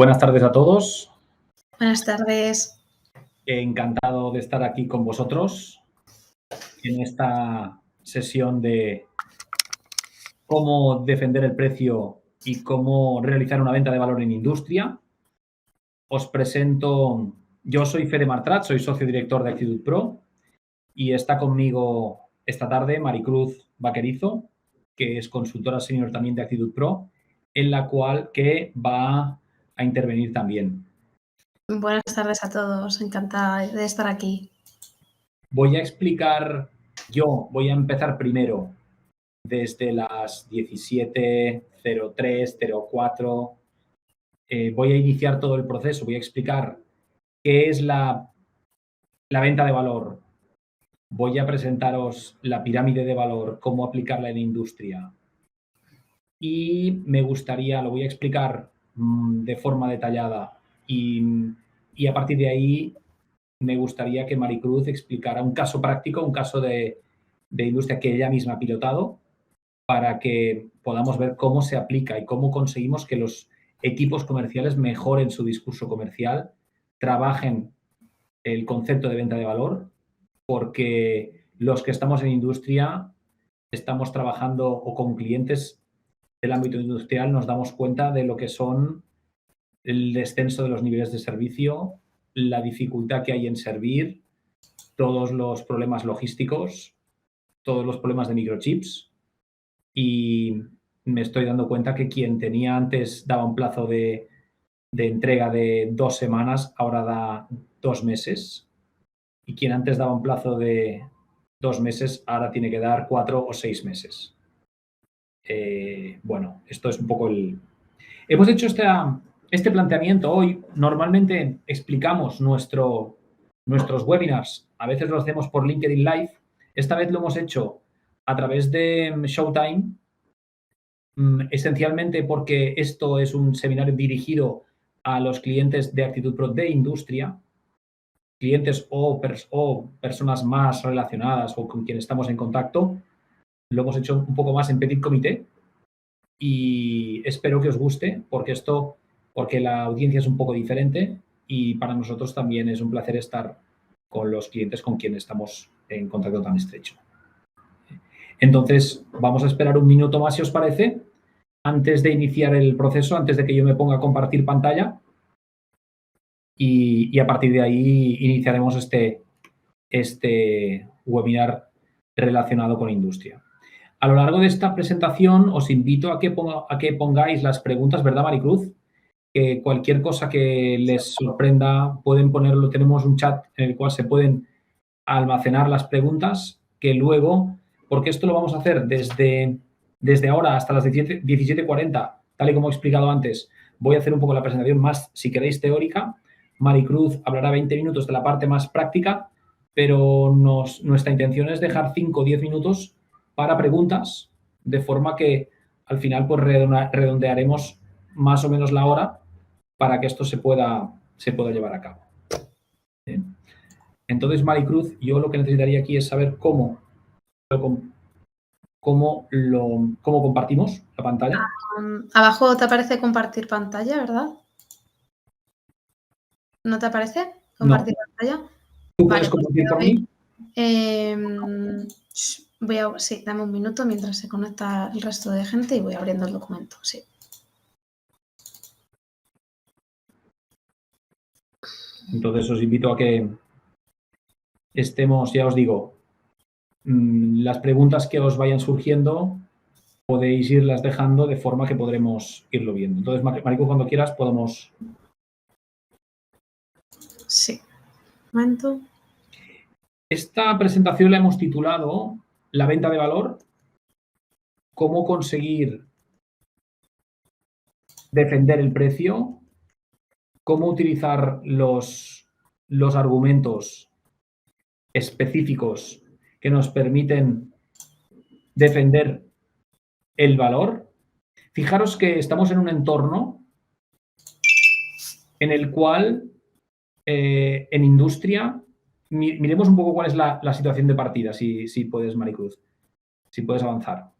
Buenas tardes a todos. Buenas tardes. Encantado de estar aquí con vosotros en esta sesión de cómo defender el precio y cómo realizar una venta de valor en industria. Os presento, yo soy Fede Martrat, soy socio director de Actitude Pro y está conmigo esta tarde Maricruz Vaquerizo, que es consultora senior también de Actitude Pro, en la cual que va a intervenir también. Buenas tardes a todos, encantada de estar aquí. Voy a explicar, voy a empezar primero desde las 17:03, 04. Voy a iniciar todo el proceso, voy a explicar qué es la venta de valor. Voy a presentaros la pirámide de valor, cómo aplicarla en industria. Y me gustaría, lo voy a explicar de forma detallada y a partir de ahí me gustaría que Maricruz explicara un caso práctico, un caso de industria que ella misma ha pilotado para que podamos ver cómo se aplica y cómo conseguimos que los equipos comerciales mejoren su discurso comercial, trabajen el concepto de venta de valor, porque los que estamos en industria estamos trabajando o con clientes del ámbito industrial nos damos cuenta de lo que son el descenso de los niveles de servicio, la dificultad que hay en servir, todos los problemas logísticos, todos los problemas de microchips y me estoy dando cuenta que quien tenía antes daba un plazo de entrega de 2 semanas, ahora da 2 meses y quien antes daba un plazo de 2 meses, ahora tiene que dar 4 o 6 meses. Bueno, esto es un poco el... Hemos hecho este planteamiento hoy. Normalmente explicamos nuestros webinars. A veces lo hacemos por LinkedIn Live. Esta vez lo hemos hecho a través de Showtime, esencialmente porque esto es un seminario dirigido a los clientes de Actitude Pro de industria, clientes o personas más relacionadas o con quien estamos en contacto. Lo hemos hecho un poco más en petit comité y espero que os guste porque la audiencia es un poco diferente y para nosotros también es un placer estar con los clientes con quien estamos en contacto tan estrecho. Entonces, vamos a esperar un minuto más, si os parece, antes de iniciar el proceso, antes de que yo me ponga a compartir pantalla y a partir de ahí iniciaremos este webinar relacionado con industria. A lo largo de esta presentación os invito a que pongáis las preguntas, ¿verdad, Maricruz? Que cualquier cosa que les sorprenda pueden ponerlo, tenemos un chat en el cual se pueden almacenar las preguntas que luego, porque esto lo vamos a hacer desde ahora hasta las 17:40, tal y como he explicado antes, voy a hacer un poco la presentación más, si queréis, teórica. Maricruz hablará 20 minutos de la parte más práctica, pero nuestra intención es dejar 5 o 10 minutos para preguntas, de forma que al final pues redondearemos más o menos la hora para que esto se pueda llevar a cabo. ¿Bien? Entonces, Maricruz, yo lo que necesitaría aquí es saber cómo compartimos la pantalla. Abajo te aparece compartir pantalla, ¿verdad? ¿No te aparece compartir pantalla? ¿Tú puedes compartir por mí? Sí, dame un minuto mientras se conecta el resto de gente y voy abriendo el documento, sí. Entonces os invito a que estemos, ya os digo, las preguntas que os vayan surgiendo podéis irlas dejando de forma que podremos irlo viendo. Entonces, Marico, cuando quieras podemos... Sí, un momento. Esta presentación la hemos titulado La venta de valor, cómo conseguir defender el precio, cómo utilizar los argumentos específicos que nos permiten defender el valor. Fijaros que estamos en un entorno en el cual en industria, miremos un poco cuál es la situación de partida, si puedes, Maricruz, si puedes avanzar.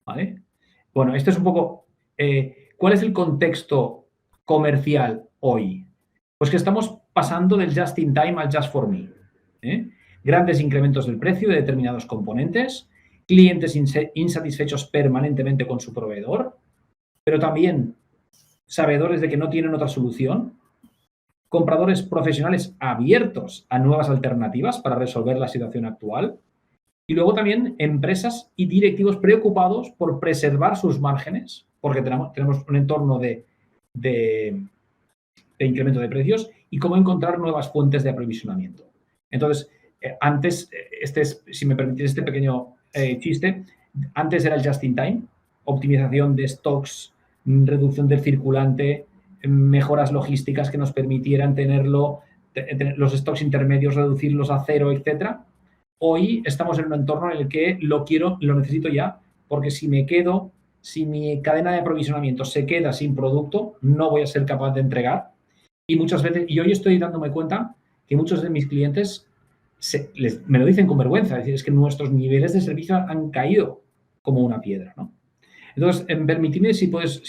¿Vale? Bueno, esto es un poco, ¿cuál es el contexto comercial hoy? Pues que estamos pasando del just in time al just for me. Grandes incrementos del precio de determinados componentes, clientes insatisfechos permanentemente con su proveedor, pero también sabedores de que no tienen otra solución, compradores profesionales abiertos a nuevas alternativas para resolver la situación actual, y luego también empresas y directivos preocupados por preservar sus márgenes, porque tenemos un entorno de incremento de precios y cómo encontrar nuevas fuentes de aprovisionamiento. Entonces, antes, si me permitís este pequeño chiste, antes era el just in time, optimización de stocks, reducción del circulante, mejoras logísticas que nos permitieran tenerlo, los stocks intermedios, reducirlos a cero, etcétera. Hoy estamos en un entorno en el que lo necesito ya, porque si mi cadena de aprovisionamiento se queda sin producto, no voy a ser capaz de entregar. Y muchas veces, y hoy estoy dándome cuenta que muchos de mis clientes me lo dicen con vergüenza, es decir, es que nuestros niveles de servicio han caído como una piedra, ¿no? Entonces, permitidme, si puedes,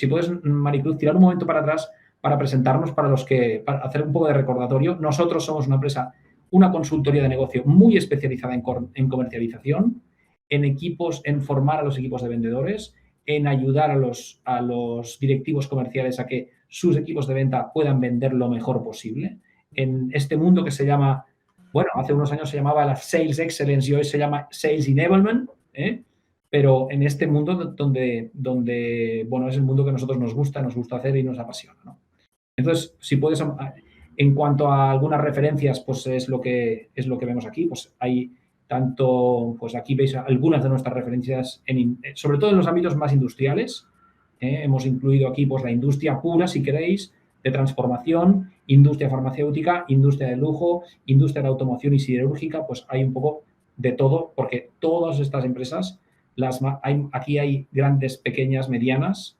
Maricruz, tirar un momento para atrás para presentarnos para hacer un poco de recordatorio. Nosotros somos una empresa, una consultoría de negocio muy especializada en comercialización, en formar a los equipos de vendedores, en ayudar a los directivos comerciales a que sus equipos de venta puedan vender lo mejor posible. En este mundo que se llama, bueno, hace unos años se llamaba la Sales Excellence y hoy se llama Sales Enablement, pero en este mundo donde, bueno, es el mundo que a nosotros nos gusta hacer y nos apasiona, ¿no? Entonces, si puedes, en cuanto a algunas referencias, pues es lo que vemos aquí, pues hay tanto, pues aquí veis algunas de nuestras referencias, sobre todo en los ámbitos más industriales. Hemos incluido aquí pues la industria pura, si queréis, de transformación, industria farmacéutica, industria de lujo, industria de automoción y siderúrgica, pues hay un poco de todo, porque todas estas empresas, aquí hay grandes, pequeñas, medianas,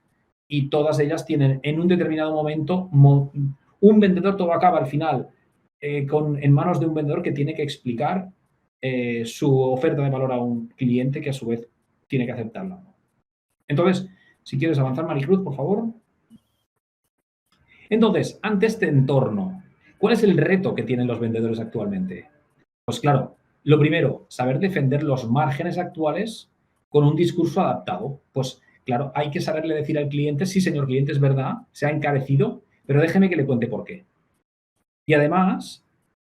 y todas ellas tienen en un determinado momento un vendedor, todo acaba al final en manos de un vendedor que tiene que explicar su oferta de valor a un cliente que a su vez tiene que aceptarla. Entonces, si quieres avanzar, Maricruz, por favor. Entonces, ante este entorno, ¿cuál es el reto que tienen los vendedores actualmente? Pues claro, lo primero, saber defender los márgenes actuales con un discurso adaptado. Pues claro, hay que saberle decir al cliente, sí, señor cliente, es verdad, se ha encarecido, pero déjeme que le cuente por qué. Y además,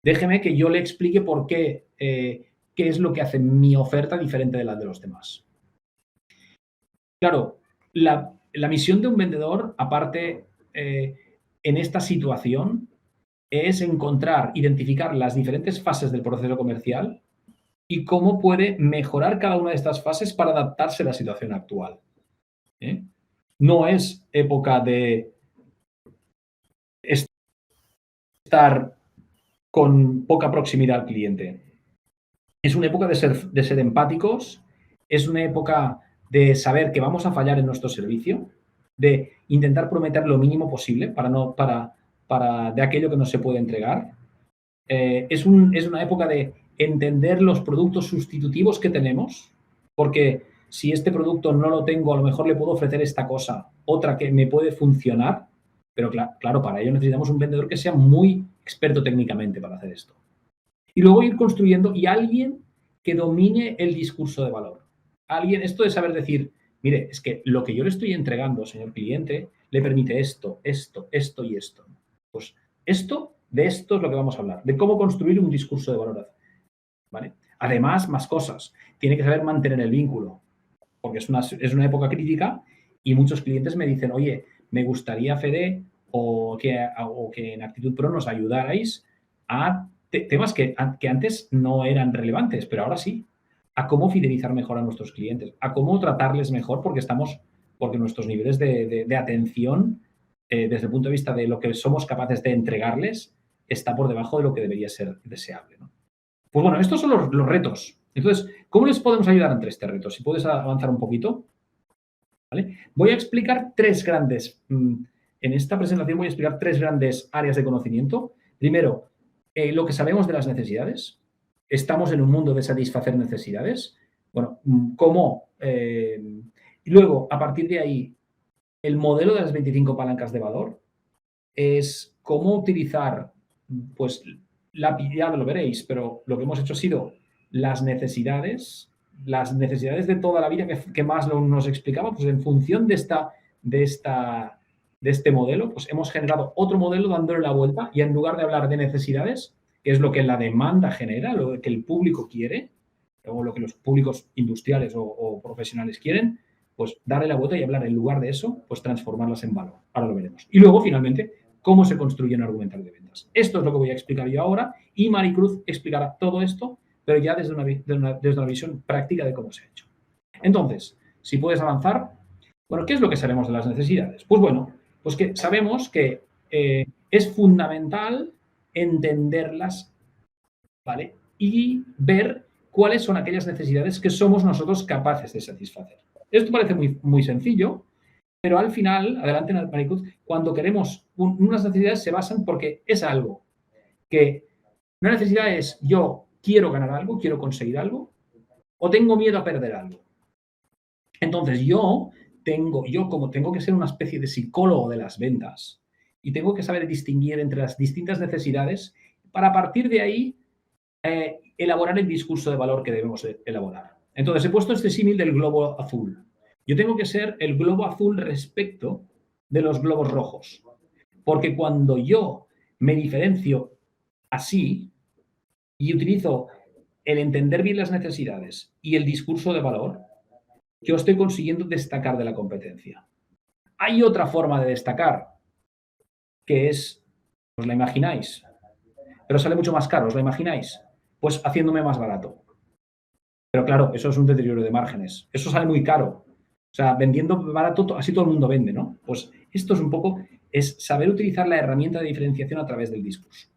déjeme que yo le explique por qué, qué es lo que hace mi oferta diferente de la de los demás. Claro, la misión de un vendedor, aparte, en esta situación, es identificar las diferentes fases del proceso comercial y cómo puede mejorar cada una de estas fases para adaptarse a la situación actual. No es época de estar con poca proximidad al cliente. Es una época de ser empáticos, es una época de saber que vamos a fallar en nuestro servicio, de intentar prometer lo mínimo posible de aquello que no se puede entregar. Es una época de entender los productos sustitutivos que tenemos, porque si este producto no lo tengo, a lo mejor le puedo ofrecer esta cosa, otra que me puede funcionar, pero claro, para ello necesitamos un vendedor que sea muy experto técnicamente para hacer esto. Y luego ir construyendo y alguien que domine el discurso de valor. Esto de saber decir, mire, es que lo que yo le estoy entregando, señor cliente, le permite esto, esto, esto y esto. Pues de esto es lo que vamos a hablar, de cómo construir un discurso de valor. ¿Vale? Además, más cosas. Tiene que saber mantener el vínculo, porque es una época crítica y muchos clientes me dicen, oye, me gustaría, Fede, o que en Actitud Pro nos ayudarais a temas que antes no eran relevantes, pero ahora sí, a cómo fidelizar mejor a nuestros clientes, a cómo tratarles mejor, porque nuestros niveles de atención, desde el punto de vista de lo que somos capaces de entregarles, está por debajo de lo que debería ser deseable, ¿no? Pues bueno, estos son los retos. Entonces, ¿cómo les podemos ayudar ante este reto? Si puedes avanzar un poquito. ¿Vale? Voy a explicar en esta presentación voy a explicar tres grandes áreas de conocimiento. Primero, lo que sabemos de las necesidades. Estamos en un mundo de satisfacer necesidades. Bueno, ¿cómo? Y luego, a partir de ahí, el modelo de las 25 palancas de valor. es cómo utilizar, pues, ya lo veréis, pero lo que hemos hecho ha sido las necesidades de toda la vida que Maslow nos explicaba, pues en función de este modelo, pues hemos generado otro modelo dándole la vuelta y en lugar de hablar de necesidades, que es lo que la demanda genera, lo que el público quiere, o lo que los públicos industriales o profesionales quieren, pues darle la vuelta y hablar en lugar de eso, pues transformarlas en valor. Ahora lo veremos. Y luego, finalmente, cómo se construye un argumentario de ventas. Esto es lo que voy a explicar yo ahora y Maricruz explicará todo esto, pero ya desde una visión práctica de cómo se ha hecho. Entonces, si puedes avanzar, bueno, ¿qué es lo que sabemos de las necesidades? Pues bueno, pues que sabemos que es fundamental entenderlas, ¿vale? Y ver cuáles son aquellas necesidades que somos nosotros capaces de satisfacer. Esto parece muy, muy sencillo, pero al final, adelante en el Maricruz, cuando queremos unas necesidades se basan porque es algo que una necesidad es yo quiero ganar algo, quiero conseguir algo, o tengo miedo a perder algo. Entonces yo como tengo que ser una especie de psicólogo de las ventas y tengo que saber distinguir entre las distintas necesidades para a partir de ahí elaborar el discurso de valor que debemos elaborar. Entonces he puesto este símil del globo azul. Yo tengo que ser el globo azul respecto de los globos rojos, porque cuando yo me diferencio así y utilizo el entender bien las necesidades y el discurso de valor, yo estoy consiguiendo destacar de la competencia. Hay otra forma de destacar, que es, ¿os la imagináis? Pero sale mucho más caro, ¿os la imagináis? Pues haciéndome más barato. Pero claro, eso es un deterioro de márgenes. Eso sale muy caro. O sea, vendiendo barato, así todo el mundo vende, ¿no? Pues esto es un poco, es saber utilizar la herramienta de diferenciación a través del discurso.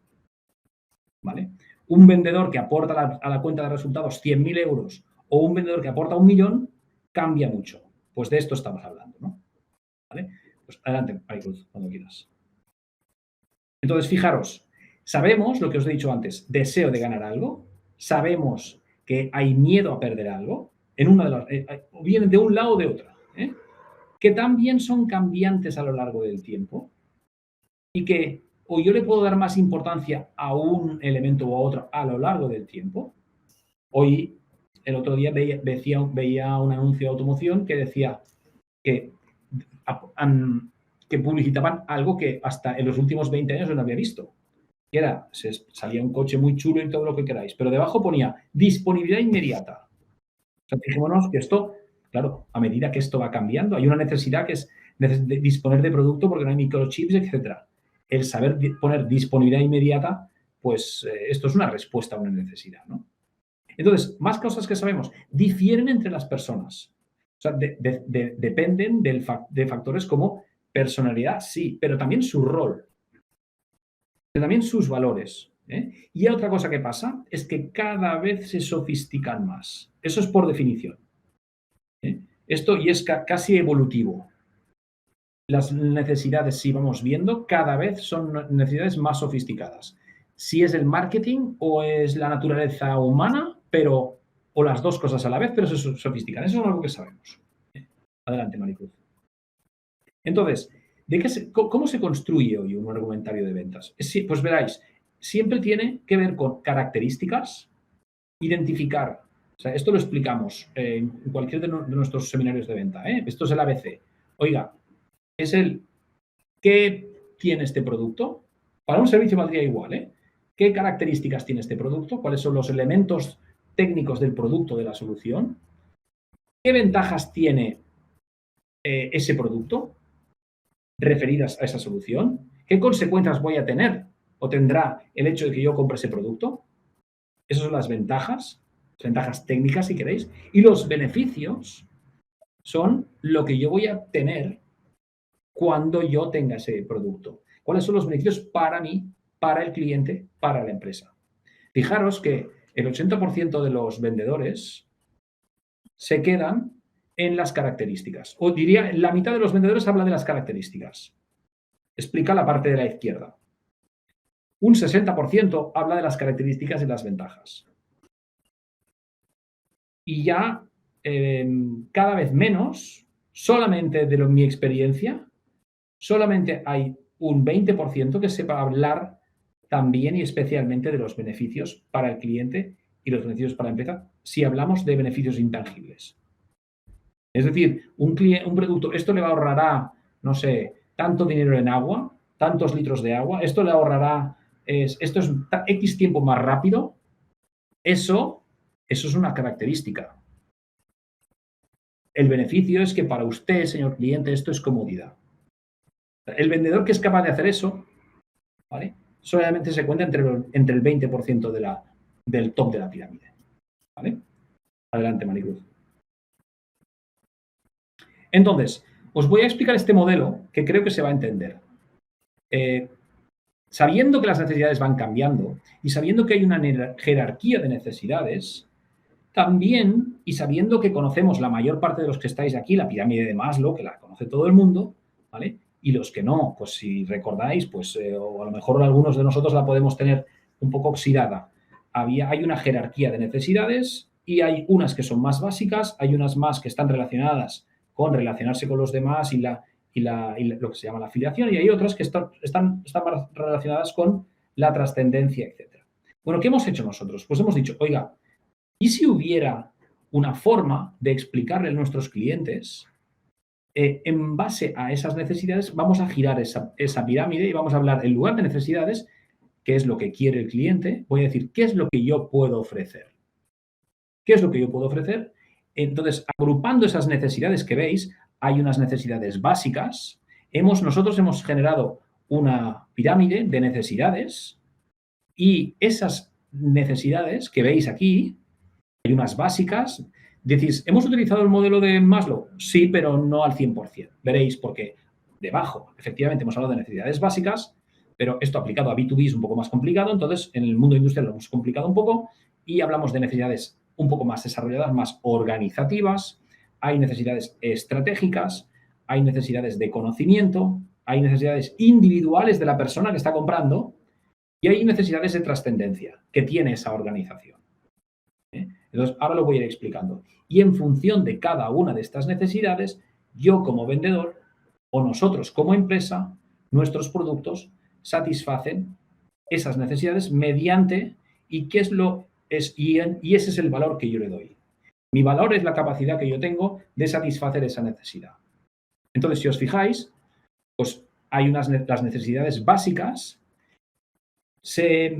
¿Vale? Un vendedor que aporta a la cuenta de resultados 100.000 euros o un vendedor que aporta 1.000.000 cambia mucho. Pues de esto estamos hablando, ¿no? ¿Vale? Pues adelante, Maricruz, cuando quieras. Entonces, fijaros, sabemos lo que os he dicho antes, deseo de ganar algo, sabemos que hay miedo a perder algo, en una de las, o vienen de un lado o de otro, que también son cambiantes a lo largo del tiempo y que o yo le puedo dar más importancia a un elemento u a otro a lo largo del tiempo. Hoy, el otro día veía un anuncio de automoción que decía que publicitaban algo que hasta en los últimos 20 años no había visto. Que era, salía un coche muy chulo y todo lo que queráis, pero debajo ponía disponibilidad inmediata. O sea, fijémonos que esto, claro, a medida que esto va cambiando, hay una necesidad que es de disponer de producto porque no hay microchips, etcétera. El saber poner disponibilidad inmediata, pues esto es una respuesta a una necesidad, ¿no? Entonces, más cosas que sabemos, difieren entre las personas. O sea, dependen de factores como personalidad, sí, pero también su rol, pero también sus valores. Y otra cosa que pasa es que cada vez se sofistican más. Eso es por definición. Esto y es casi evolutivo. Las necesidades, si vamos viendo, cada vez son necesidades más sofisticadas. Si es el marketing o es la naturaleza humana, o las dos cosas a la vez, pero se sofistican. Eso es algo que sabemos. Adelante, Maricruz. Entonces, ¿cómo se construye hoy un argumentario de ventas? Pues veráis, siempre tiene que ver con características, identificar. O sea, esto lo explicamos en cualquier de nuestros seminarios de venta. Esto es el ABC. Oiga, es ¿qué tiene este producto? Para un servicio valdría igual, ¿Qué características tiene este producto? ¿Cuáles son los elementos técnicos del producto, de la solución? ¿Qué ventajas tiene ese producto referidas a esa solución? ¿Qué consecuencias voy a tener o tendrá el hecho de que yo compre ese producto? Esas son las ventajas técnicas, si queréis. Y los beneficios son lo que yo voy a tener cuando yo tenga ese producto. ¿Cuáles son los beneficios para mí, para el cliente, para la empresa? Fijaros que el 80% de los vendedores se quedan en las características. O diría, la mitad de los vendedores habla de las características. Explica la parte de la izquierda. Un 60% habla de las características y las ventajas. Y ya cada vez menos, solamente de mi experiencia, solamente hay un 20% que sepa hablar también y especialmente de los beneficios para el cliente y los beneficios para la empresa, si hablamos de beneficios intangibles. Es decir, un producto, esto le ahorrará, no sé, tanto dinero en agua, tantos litros de agua, esto le ahorrará, esto es X tiempo más rápido. Eso es una característica. El beneficio es que para usted, señor cliente, esto es comodidad. El vendedor que es capaz de hacer eso, ¿vale?, solamente se cuenta entre el 20% del top de la pirámide. ¿Vale? Adelante, Maricruz. Entonces, os voy a explicar este modelo que creo que se va a entender. Sabiendo que las necesidades van cambiando y sabiendo que hay una jerarquía de necesidades, también, y sabiendo que conocemos la mayor parte de los que estáis aquí, la pirámide de Maslow, que la conoce todo el mundo, ¿vale? Y los que no, pues si recordáis, pues o a lo mejor algunos de nosotros la podemos tener un poco oxidada. Hay una jerarquía de necesidades y hay unas que son más básicas, hay unas más que están relacionadas con relacionarse con los demás y lo que se llama la afiliación, y hay otras que están más relacionadas con la trascendencia, etc. Bueno, ¿qué hemos hecho nosotros? Pues hemos dicho, oiga, ¿y si hubiera una forma de explicarle a nuestros clientes, en base a esas necesidades, vamos a girar esa pirámide y vamos a hablar, en lugar de necesidades, qué es lo que quiere el cliente, voy a decir, ¿qué es lo que yo puedo ofrecer? ¿Qué es lo que yo puedo ofrecer? Entonces, agrupando esas necesidades que veis, hay unas necesidades básicas. Nosotros hemos generado una pirámide de necesidades y esas necesidades que veis aquí, hay unas básicas. Decís, ¿hemos utilizado el modelo de Maslow? Sí, pero no al 100%. Veréis, porque debajo, efectivamente, hemos hablado de necesidades básicas, pero esto aplicado a B2B es un poco más complicado. Entonces, en el mundo industrial lo hemos complicado un poco y hablamos de necesidades un poco más desarrolladas, más organizativas. Hay necesidades estratégicas, hay necesidades de conocimiento, hay necesidades individuales de la persona que está comprando y hay necesidades de trascendencia que tiene esa organización. Entonces, ahora lo voy a ir explicando. Y en función de cada una de estas necesidades, yo como vendedor o nosotros como empresa, nuestros productos satisfacen esas necesidades mediante y ese es el valor que yo le doy. Mi valor es la capacidad que yo tengo de satisfacer esa necesidad. Entonces, si os fijáis, pues hay las necesidades básicas se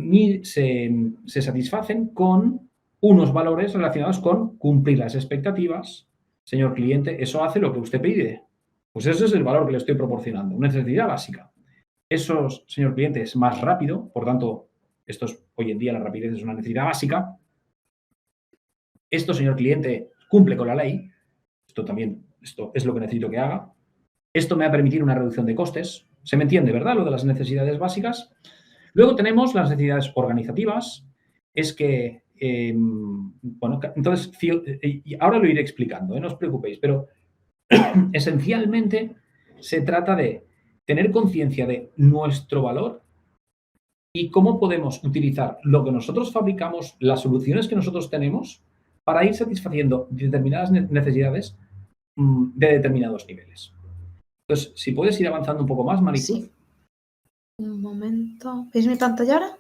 satisfacen con unos valores relacionados con cumplir las expectativas. Señor cliente, eso hace lo que usted pide. Pues ese es el valor que le estoy proporcionando, una necesidad básica. Eso, señor cliente, es más rápido, por tanto, hoy en día la rapidez es una necesidad básica. Esto, señor cliente, cumple con la ley. Esto es lo que necesito que haga. Esto me va a permitir una reducción de costes. ¿Se me entiende, verdad? Lo de las necesidades básicas. Luego tenemos las necesidades organizativas. Es que, bueno, entonces, ahora lo iré explicando, no os preocupéis, pero esencialmente se trata de tener conciencia de nuestro valor y cómo podemos utilizar lo que nosotros fabricamos, las soluciones que nosotros tenemos, para ir satisfaciendo determinadas necesidades de determinados niveles. Entonces, si puedes ir avanzando un poco más, Maricruz. Sí. Un momento. ¿Veis mi pantalla ahora?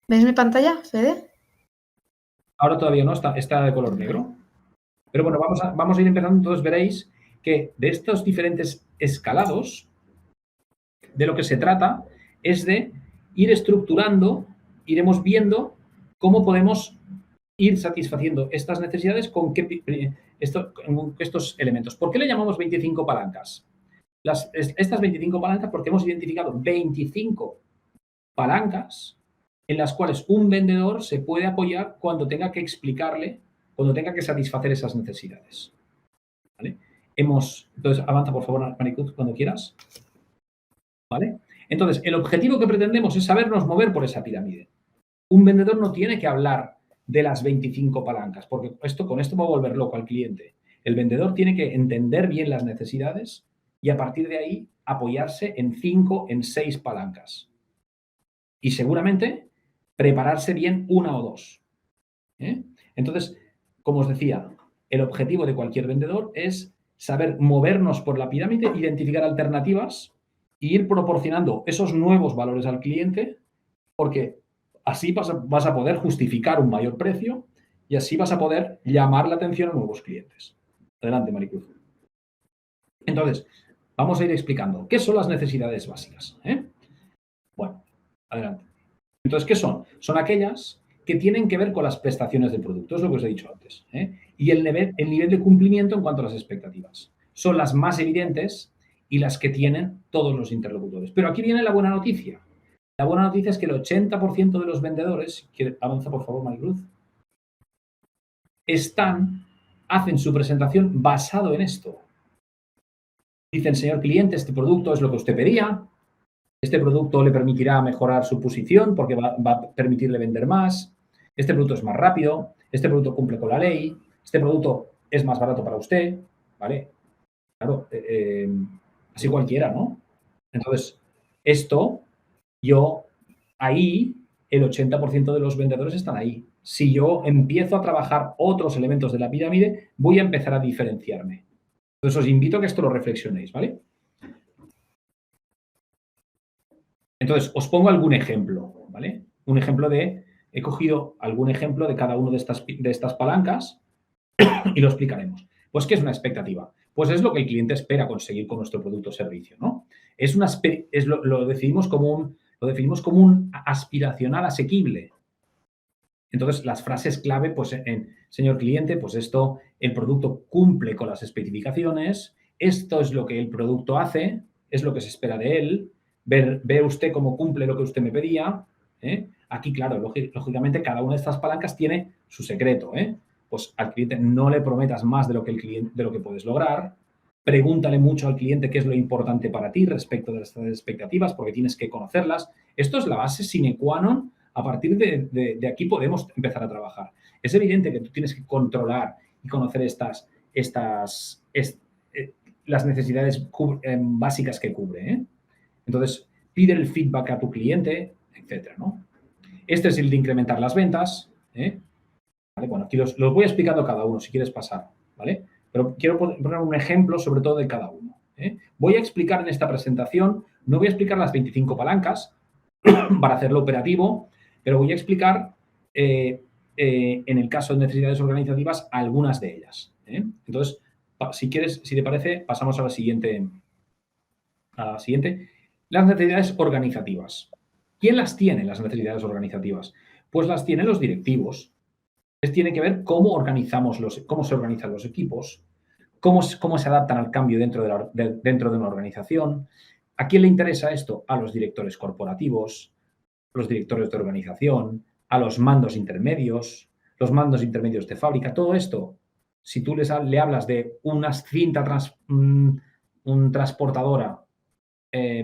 ¿Veis mi pantalla, Fede? Ahora todavía no, está de color negro. Pero bueno, vamos a ir empezando. Entonces veréis que de estos diferentes escalados, de lo que se trata es de ir estructurando, iremos viendo cómo podemos ir satisfaciendo estas necesidades con estos elementos. ¿Por qué le llamamos 25 palancas? Estas 25 palancas porque hemos identificado 25 palancas en las cuales un vendedor se puede apoyar cuando tenga que explicarle, cuando tenga que satisfacer esas necesidades. ¿Vale? Entonces, avanza por favor, Maricruz, cuando quieras. ¿Vale? Entonces, el objetivo que pretendemos es sabernos mover por esa pirámide. Un vendedor no tiene que hablar de las 25 palancas, porque con esto va a volver loco al cliente. El vendedor tiene que entender bien las necesidades y a partir de ahí apoyarse en 5, en 6 palancas. Y seguramente prepararse bien una o dos. Entonces, como os decía, el objetivo de cualquier vendedor es saber movernos por la pirámide, identificar alternativas e ir proporcionando esos nuevos valores al cliente, porque así vas a poder justificar un mayor precio y así vas a poder llamar la atención a nuevos clientes. Adelante, Maricruz. Entonces, vamos a ir explicando qué son las necesidades básicas. Bueno, adelante. Entonces, ¿qué son? Son aquellas que tienen que ver con las prestaciones del producto, es lo que os he dicho antes. Y el nivel de cumplimiento en cuanto a las expectativas. Son las más evidentes y las que tienen todos los interlocutores. Pero aquí viene la buena noticia. La buena noticia es que el 80% de los vendedores, avanza por favor, Maricruz, hacen su presentación basado en esto. Dicen, señor cliente, este producto es lo que usted pedía, este producto le permitirá mejorar su posición porque va a permitirle vender más, este producto es más rápido, este producto cumple con la ley, este producto es más barato para usted, ¿vale? Claro, así cualquiera, ¿no? Entonces, ahí, el 80% de los vendedores están ahí. Si yo empiezo a trabajar otros elementos de la pirámide, voy a empezar a diferenciarme. Entonces, os invito a que esto lo reflexionéis, ¿vale? Entonces, os pongo algún ejemplo, ¿vale? He cogido algún ejemplo de cada una de estas palancas y lo explicaremos. Pues, ¿qué es una expectativa? Pues es lo que el cliente espera conseguir con nuestro producto o servicio, ¿no? Lo definimos como un aspiracional asequible. Entonces, las frases clave, pues, señor cliente, pues el producto cumple con las especificaciones, esto es lo que el producto hace, es lo que se espera de él, ve usted cómo cumple lo que usted me pedía. Aquí, claro, lógicamente, cada una de estas palancas tiene su secreto. Pues al cliente no le prometas más de lo que puedes lograr. Pregúntale mucho al cliente qué es lo importante para ti respecto de estas expectativas, porque tienes que conocerlas. Esto es la base sine qua non. A partir de aquí podemos empezar a trabajar. Es evidente que tú tienes que controlar y conocer las necesidades básicas que cubre. Entonces, pide el feedback a tu cliente, etcétera, ¿no? Este es el de incrementar las ventas. ¿Vale? Bueno, aquí los voy explicando cada uno, si quieres pasar, ¿vale? Pero quiero poner un ejemplo sobre todo de cada uno. Voy a explicar en esta presentación, no voy a explicar las 25 palancas para hacerlo operativo, pero voy a explicar, en el caso de necesidades organizativas, algunas de ellas. Entonces, si te parece, pasamos a la siguiente. Las necesidades organizativas. ¿Quién las tiene, las necesidades organizativas? Pues las tienen los directivos. Tiene que ver cómo se organizan los equipos, cómo se adaptan al cambio dentro de una organización. ¿A quién le interesa esto? A los directores corporativos, los directores de organización, a los mandos intermedios, los mandos intermedios de fábrica. Todo esto, si tú le hablas de una cinta transportadora,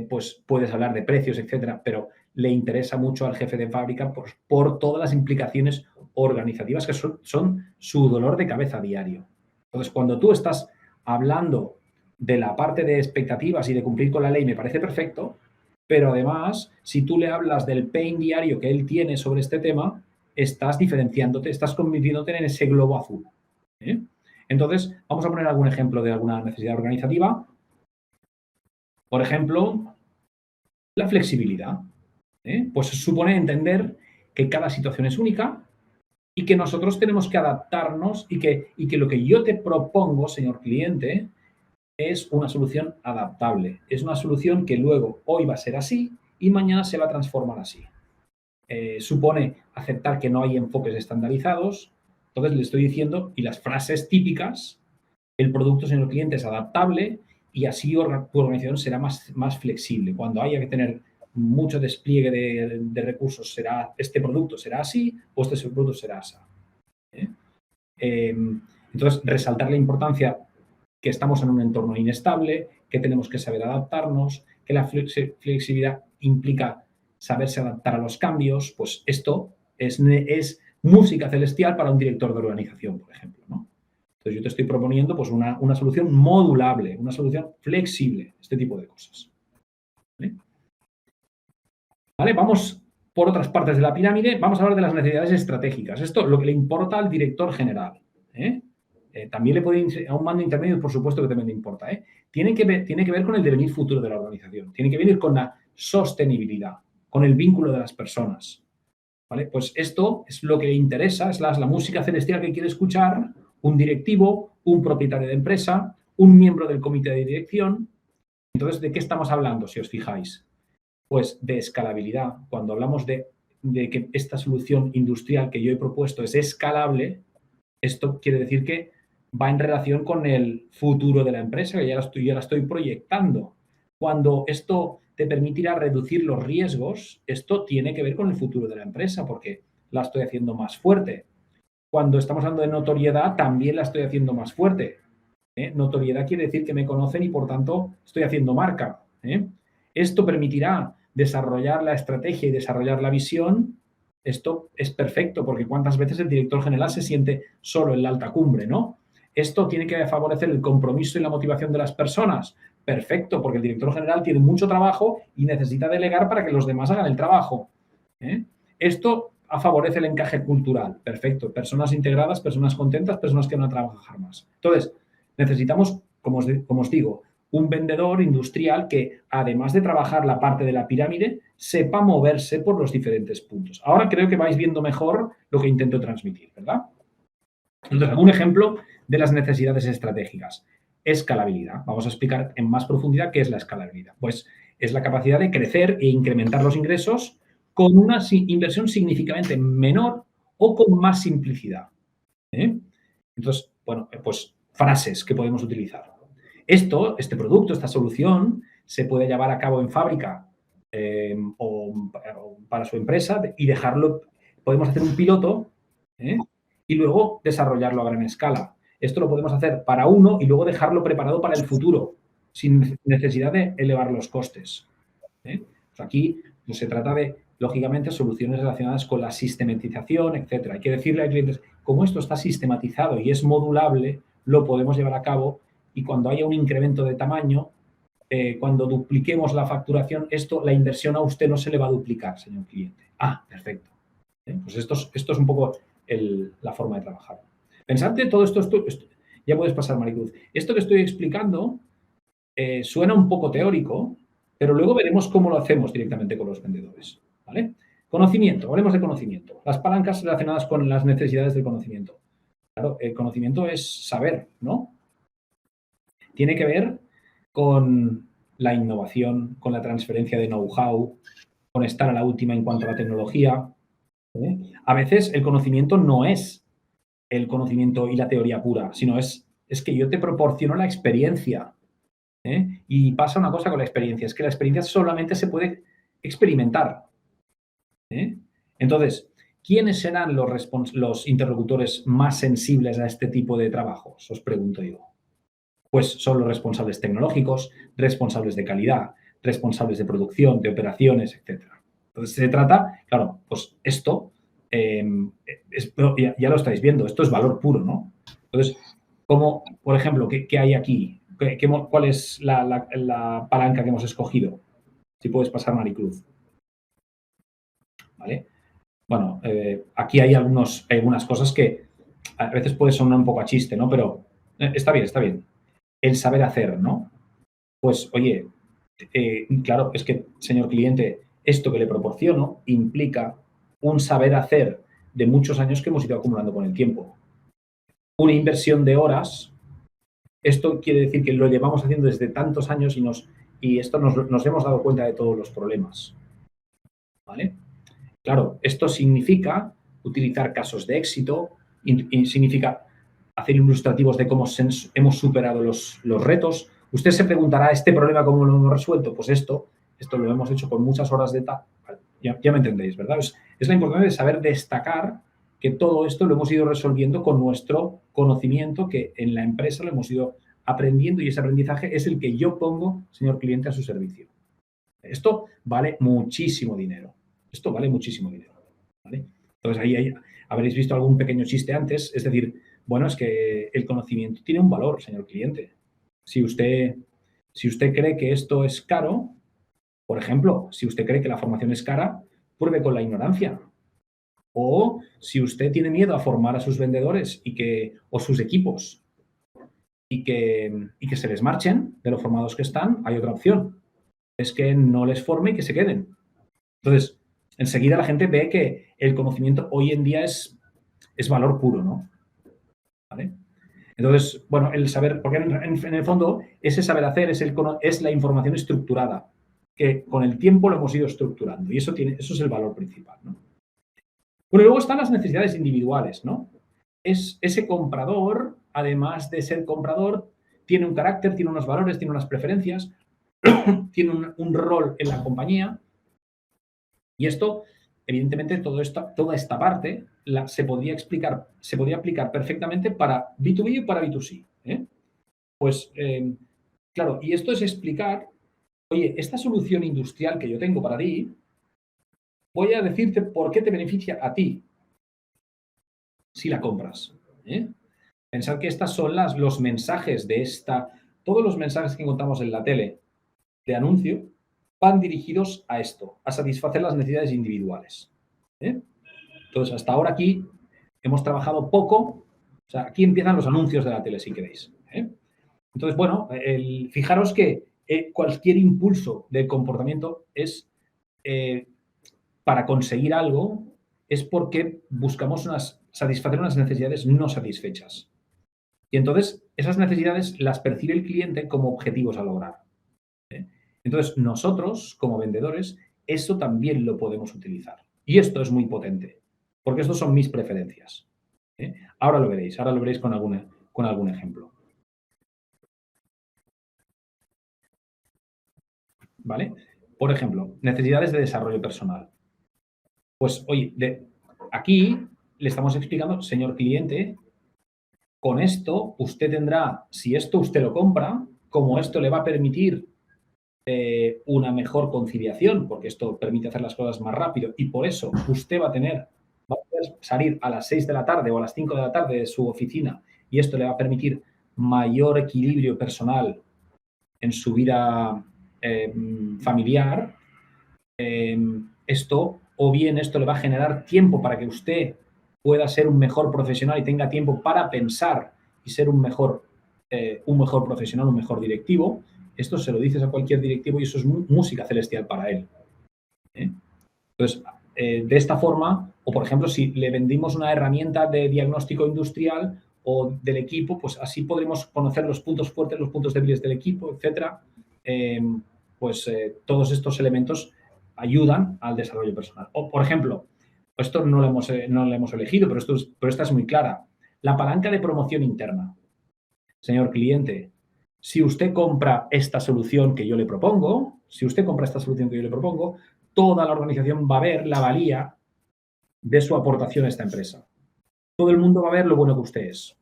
pues puedes hablar de precios, etcétera, pero le interesa mucho al jefe de fábrica por todas las implicaciones organizativas que son su dolor de cabeza diario. Entonces, cuando tú estás hablando de la parte de expectativas y de cumplir con la ley, me parece perfecto, pero además, si tú le hablas del pain diario que él tiene sobre este tema, estás diferenciándote, estás convirtiéndote en ese globo azul. Entonces, vamos a poner algún ejemplo de alguna necesidad organizativa. Por ejemplo, la flexibilidad. Pues supone entender que cada situación es única y que nosotros tenemos que adaptarnos y que lo que yo te propongo, señor cliente, es una solución adaptable. Es una solución que luego hoy va a ser así y mañana se va a transformar así. Supone aceptar que no hay enfoques estandarizados. Entonces le estoy diciendo, y las frases típicas, el producto, señor cliente, es adaptable y así tu organización será más flexible. Cuando haya que tener mucho despliegue de recursos, este producto será así o este producto será así. Entonces, resaltar la importancia que estamos en un entorno inestable, que tenemos que saber adaptarnos, que la flexibilidad implica saberse adaptar a los cambios, pues esto es música celestial para un director de organización, por ejemplo, ¿no? Entonces, yo te estoy proponiendo pues, una solución modulable, una solución flexible, este tipo de cosas. ¿Vale? Vamos por otras partes de la pirámide, vamos a hablar de las necesidades estratégicas. Esto es lo que le importa al director general. También le puede ir a un mando intermedio, por supuesto que también le importa. Tiene que ver con el devenir futuro de la organización. Tiene que venir con la sostenibilidad, con el vínculo de las personas. ¿Vale? Pues esto es lo que le interesa, es la música celestial que quiere escuchar un directivo, un propietario de empresa, un miembro del comité de dirección. Entonces, ¿de qué estamos hablando, si os fijáis? Pues de escalabilidad. Cuando hablamos de que esta solución industrial que yo he propuesto es escalable, esto quiere decir que va en relación con el futuro de la empresa, que ya la estoy proyectando. Cuando esto te permitirá reducir los riesgos, esto tiene que ver con el futuro de la empresa, porque la estoy haciendo más fuerte. Cuando estamos hablando de notoriedad, también la estoy haciendo más fuerte. Notoriedad quiere decir que me conocen y, por tanto, estoy haciendo marca. Esto permitirá desarrollar la estrategia y desarrollar la visión. Esto es perfecto, porque cuántas veces el director general se siente solo en la alta cumbre, ¿no? Esto tiene que favorecer el compromiso y la motivación de las personas. Perfecto, porque el director general tiene mucho trabajo y necesita delegar para que los demás hagan el trabajo. Esto favorece el encaje cultural. Perfecto. Personas integradas, personas contentas, personas que van a trabajar más. Entonces, necesitamos, como os digo, un vendedor industrial que, además de trabajar la parte de la pirámide, sepa moverse por los diferentes puntos. Ahora creo que vais viendo mejor lo que intento transmitir, ¿verdad? Entonces, algún ejemplo de las necesidades estratégicas. Escalabilidad. Vamos a explicar en más profundidad qué es la escalabilidad. Pues es la capacidad de crecer e incrementar los ingresos con una inversión significativamente menor o con más simplicidad. Entonces, bueno, pues frases que podemos utilizar. Este producto, esta solución, se puede llevar a cabo en fábrica o para su empresa y dejarlo, podemos hacer un piloto y luego desarrollarlo a gran escala. Esto lo podemos hacer para uno y luego dejarlo preparado para el futuro, sin necesidad de elevar los costes. Pues aquí pues, se trata de, lógicamente, soluciones relacionadas con la sistematización, etc. Hay que decirle al cliente, como esto está sistematizado y es modulable, lo podemos llevar a cabo y cuando haya un incremento de tamaño, cuando dupliquemos la facturación, la inversión a usted no se le va a duplicar, señor cliente. Ah, perfecto. Pues esto es un poco la forma de trabajar. Pensad que todo esto, ya puedes pasar, Maricruz. Esto que estoy explicando suena un poco teórico, pero luego veremos cómo lo hacemos directamente con los vendedores. ¿Vale? Conocimiento, hablemos de conocimiento. Las palancas relacionadas con las necesidades del conocimiento. Claro, el conocimiento es saber, ¿no? Tiene que ver con la innovación, con la transferencia de know-how, con estar a la última en cuanto a la tecnología. A veces el conocimiento no es el conocimiento y la teoría pura, sino es que yo te proporciono la experiencia. Y pasa una cosa con la experiencia, es que la experiencia solamente se puede experimentar. Entonces, ¿quiénes serán los interlocutores más sensibles a este tipo de trabajos? Os pregunto yo. Pues son los responsables tecnológicos, responsables de calidad, responsables de producción, de operaciones, etc. Entonces, se trata, claro, pues esto, ya lo estáis viendo, esto es valor puro, ¿no? Entonces, como, por ejemplo, ¿qué hay aquí? ¿Cuál es la palanca que hemos escogido? Si puedes pasar, Maricruz. ¿Vale? Bueno, aquí hay algunas cosas que a veces puede sonar un poco a chiste, ¿no? Pero está bien, está bien. El saber hacer, ¿no? Pues, oye, claro, es que, señor cliente, esto que le proporciono implica un saber hacer de muchos años que hemos ido acumulando con el tiempo. Una inversión de horas, esto quiere decir que lo llevamos haciendo desde tantos años y esto nos hemos dado cuenta de todos los problemas. ¿Vale? Claro, esto significa utilizar casos de éxito, significa hacer ilustrativos de cómo hemos superado los retos. Usted se preguntará, ¿este problema cómo lo hemos resuelto? Pues esto lo hemos hecho con muchas horas de ya me entendéis, ¿verdad? Es la importancia de saber destacar que todo esto lo hemos ido resolviendo con nuestro conocimiento, que en la empresa lo hemos ido aprendiendo y ese aprendizaje es el que yo pongo, señor cliente, a su servicio. Esto vale muchísimo dinero. Esto vale muchísimo dinero. ¿Vale? Entonces, ahí habréis visto algún pequeño chiste antes. Es decir, bueno, es que el conocimiento tiene un valor, señor cliente. Si usted cree que esto es caro, por ejemplo, si usted cree que la formación es cara, pruebe con la ignorancia. O si usted tiene miedo a formar a sus vendedores o sus equipos y que se les marchen de lo formados que están, hay otra opción. Es que no les forme y que se queden. Entonces, enseguida la gente ve que el conocimiento hoy en día es valor puro, ¿no? ¿Vale? Entonces, bueno, el saber, porque en el fondo ese saber hacer es la información estructurada, que con el tiempo lo hemos ido estructurando y eso es el valor principal, ¿no? Bueno, y luego están las necesidades individuales, ¿no? Ese comprador, además de ser comprador, tiene un carácter, tiene unos valores, tiene unas preferencias, tiene un rol en la compañía y esto, evidentemente, toda esta parte se podría aplicar perfectamente para B2B y para B2C, ¿eh? Pues, claro, y esto es explicar, oye, esta solución industrial que yo tengo para ti, voy a decirte por qué te beneficia a ti si la compras, ¿eh? Pensar que estas son los mensajes todos los mensajes que encontramos en la tele de anuncio van dirigidos a esto, a satisfacer las necesidades individuales, ¿eh? Entonces, hasta ahora aquí hemos trabajado poco, o sea, aquí empiezan los anuncios de la tele, si queréis, ¿eh? Entonces, bueno, fijaros que cualquier impulso del comportamiento es para conseguir algo, es porque buscamos satisfacer unas necesidades no satisfechas. Y entonces, esas necesidades las percibe el cliente como objetivos a lograr, ¿eh? Entonces, nosotros, como vendedores, eso también lo podemos utilizar. Y esto es muy potente, porque estos son mis preferencias, ¿eh? Ahora lo veréis con algún ejemplo. ¿Vale? Por ejemplo, necesidades de desarrollo personal. Pues, oye, aquí le estamos explicando, señor cliente, con esto usted tendrá, si esto usted lo compra, como esto le va a permitir una mejor conciliación, porque esto permite hacer las cosas más rápido y por eso usted va a poder salir a las 6 de la tarde o a las 5 de la tarde de su oficina y esto le va a permitir mayor equilibrio personal en su vida familiar. Esto le va a generar tiempo para que usted pueda ser un mejor profesional y tenga tiempo para pensar y ser un mejor profesional, un mejor directivo. Esto se lo dices a cualquier directivo y eso es música celestial para él, ¿eh? Entonces, de esta forma, o por ejemplo, si le vendimos una herramienta de diagnóstico industrial o del equipo, pues así podremos conocer los puntos fuertes, los puntos débiles del equipo, etcétera. Todos estos elementos ayudan al desarrollo personal. O, por ejemplo, esto no lo hemos elegido, pero esta es muy clara. La palanca de promoción interna. Señor cliente, si usted compra esta solución que yo le propongo, toda la organización va a ver la valía de su aportación a esta empresa. Todo el mundo va a ver lo bueno que usted es.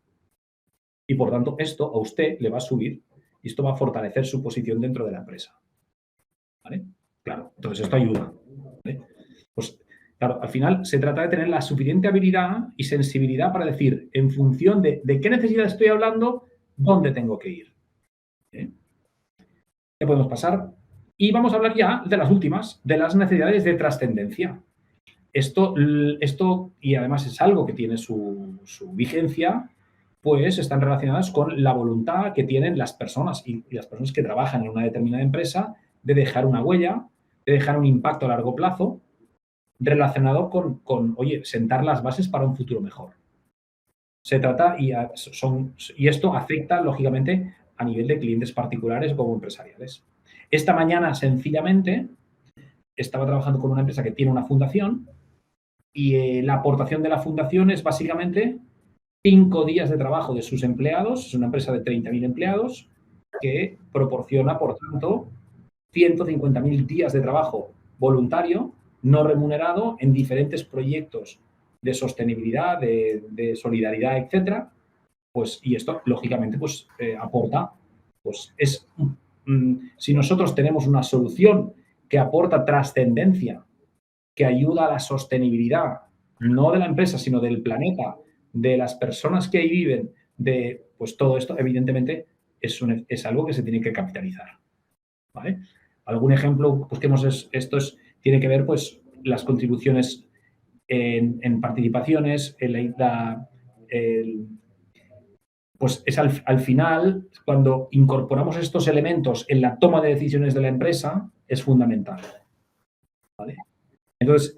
Y, por tanto, esto a usted le va a subir y esto va a fortalecer su posición dentro de la empresa, ¿vale? Claro, entonces esto ayuda, ¿vale? Pues, claro, al final se trata de tener la suficiente habilidad y sensibilidad para decir, en función de qué necesidad estoy hablando, dónde tengo que ir, ¿eh? Ya podemos pasar. Y vamos a hablar ya de las últimas, de las necesidades de trascendencia. Esto, y además es algo que tiene su vigencia, pues están relacionadas con la voluntad que tienen las personas y las personas que trabajan en una determinada empresa de dejar una huella, de dejar un impacto a largo plazo relacionado con oye, sentar las bases para un futuro mejor. Se trata, y esto afecta, lógicamente, a nivel de clientes particulares como empresariales. Esta mañana, sencillamente, estaba trabajando con una empresa que tiene una fundación y la aportación de la fundación es básicamente 5 días de trabajo de sus empleados. Es una empresa de 30.000 empleados que proporciona, por tanto, 150.000 días de trabajo voluntario, no remunerado, en diferentes proyectos de sostenibilidad, de solidaridad, etcétera. Pues, y esto, lógicamente, pues aporta, pues si nosotros tenemos una solución que aporta trascendencia, que ayuda a la sostenibilidad, no de la empresa, sino del planeta, de las personas que ahí viven, pues todo esto, evidentemente, es algo que se tiene que capitalizar, ¿vale? Algún ejemplo, pues tiene que ver, pues, las contribuciones en participaciones, pues es al final, cuando incorporamos estos elementos en la toma de decisiones de la empresa, es fundamental. ¿Vale? Entonces,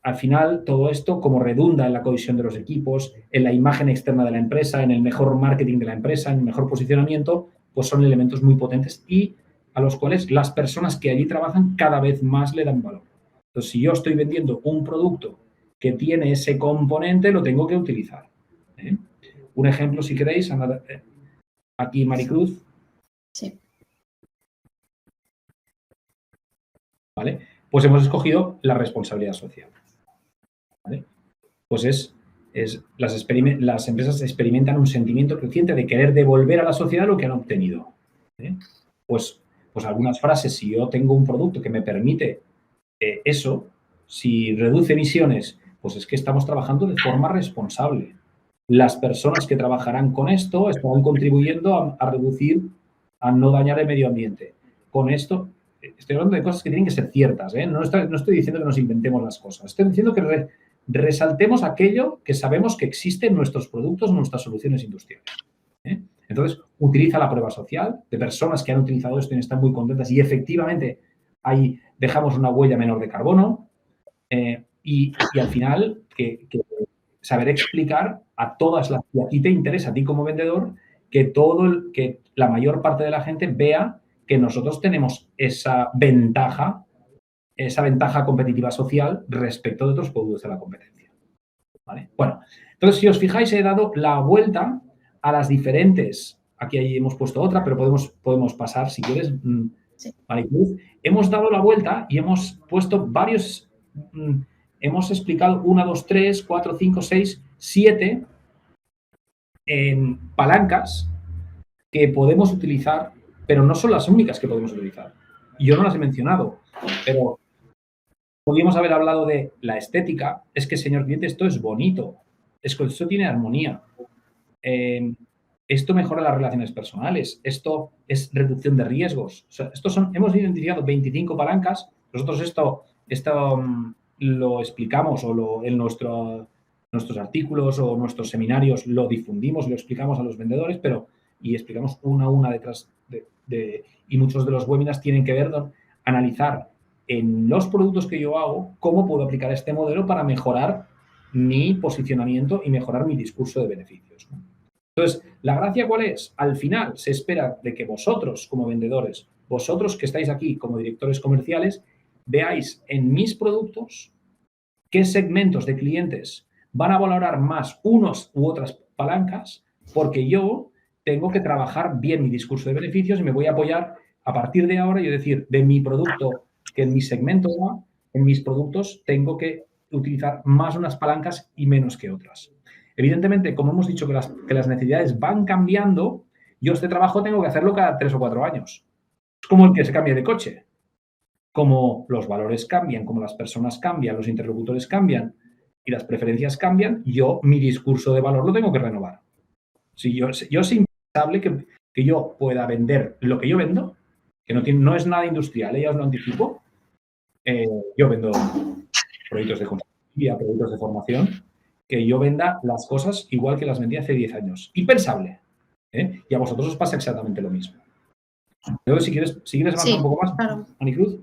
al final, todo esto, como redunda en la cohesión de los equipos, en la imagen externa de la empresa, en el mejor marketing de la empresa, en el mejor posicionamiento, pues son elementos muy potentes y a los cuales las personas que allí trabajan cada vez más le dan valor. Entonces, si yo estoy vendiendo un producto que tiene ese componente, lo tengo que utilizar. ¿Eh? Un ejemplo, si queréis, aquí Maricruz. Sí. ¿Vale? Pues hemos escogido la responsabilidad social. ¿Vale? Pues las empresas experimentan un sentimiento creciente de querer devolver a la sociedad lo que han obtenido. ¿Eh? Pues algunas frases, si yo tengo un producto que me permite eso, si reduce emisiones, pues es que estamos trabajando de forma responsable. Las personas que trabajarán con esto estarán contribuyendo a reducir, a no dañar el medio ambiente. Con esto, estoy hablando de cosas que tienen que ser ciertas, ¿eh? No estoy diciendo que nos inventemos las cosas. Estoy diciendo que resaltemos aquello que sabemos que existe en nuestros productos, en nuestras soluciones industriales. ¿Eh? Entonces, utiliza la prueba social de personas que han utilizado esto y están muy contentas y efectivamente ahí dejamos una huella menor de carbono y al final que saber explicar a todas las que a ti te interesa, a ti como vendedor, que la mayor parte de la gente vea que nosotros tenemos esa ventaja competitiva social respecto de otros productos de la competencia. ¿Vale? Bueno, entonces si os fijáis he dado la vuelta a las diferentes, aquí ahí hemos puesto otra, pero podemos pasar si quieres, Sí. Maricruz. Hemos dado la vuelta y hemos puesto varios, hemos explicado 1, 2, 3, 4, 5, 6, 7 palancas que podemos utilizar, pero no son las únicas que podemos utilizar. Yo no las he mencionado, pero podríamos haber hablado de la estética. Es que, señor cliente, esto es bonito. Esto tiene armonía. Esto mejora las relaciones personales. Esto es reducción de riesgos. O sea, hemos identificado 25 palancas. Nosotros esto lo explicamos en nuestros artículos o nuestros seminarios lo difundimos, lo explicamos a los vendedores, y explicamos una a una detrás y muchos de los webinars tienen que ver con analizar en los productos que yo hago cómo puedo aplicar este modelo para mejorar mi posicionamiento y mejorar mi discurso de beneficios, ¿no? Entonces, ¿la gracia cuál es? Al final se espera de que vosotros como vendedores, vosotros que estáis aquí como directores comerciales, veáis en mis productos qué segmentos de clientes van a valorar más unos u otras palancas, porque yo tengo que trabajar bien mi discurso de beneficios y me voy a apoyar a partir de ahora y decir, de mi producto que en mi segmento va, en mis productos tengo que utilizar más unas palancas y menos que otras. Evidentemente, como hemos dicho que las necesidades van cambiando, yo este trabajo tengo que hacerlo cada 3 o 4 años. Es como el que se cambia de coche. Como los valores cambian, como las personas cambian, los interlocutores cambian y las preferencias cambian, mi discurso de valor lo tengo que renovar. Si yo es impensable que yo pueda vender lo que yo vendo, que no es nada industrial, ya os lo anticipo. Yo vendo proyectos de consultoría, proyectos de formación, que yo venda las cosas igual que las vendí hace 10 años. Impensable. Y a vosotros os pasa exactamente lo mismo. Entonces, si quieres avanzar un poco más, claro. Maricruz.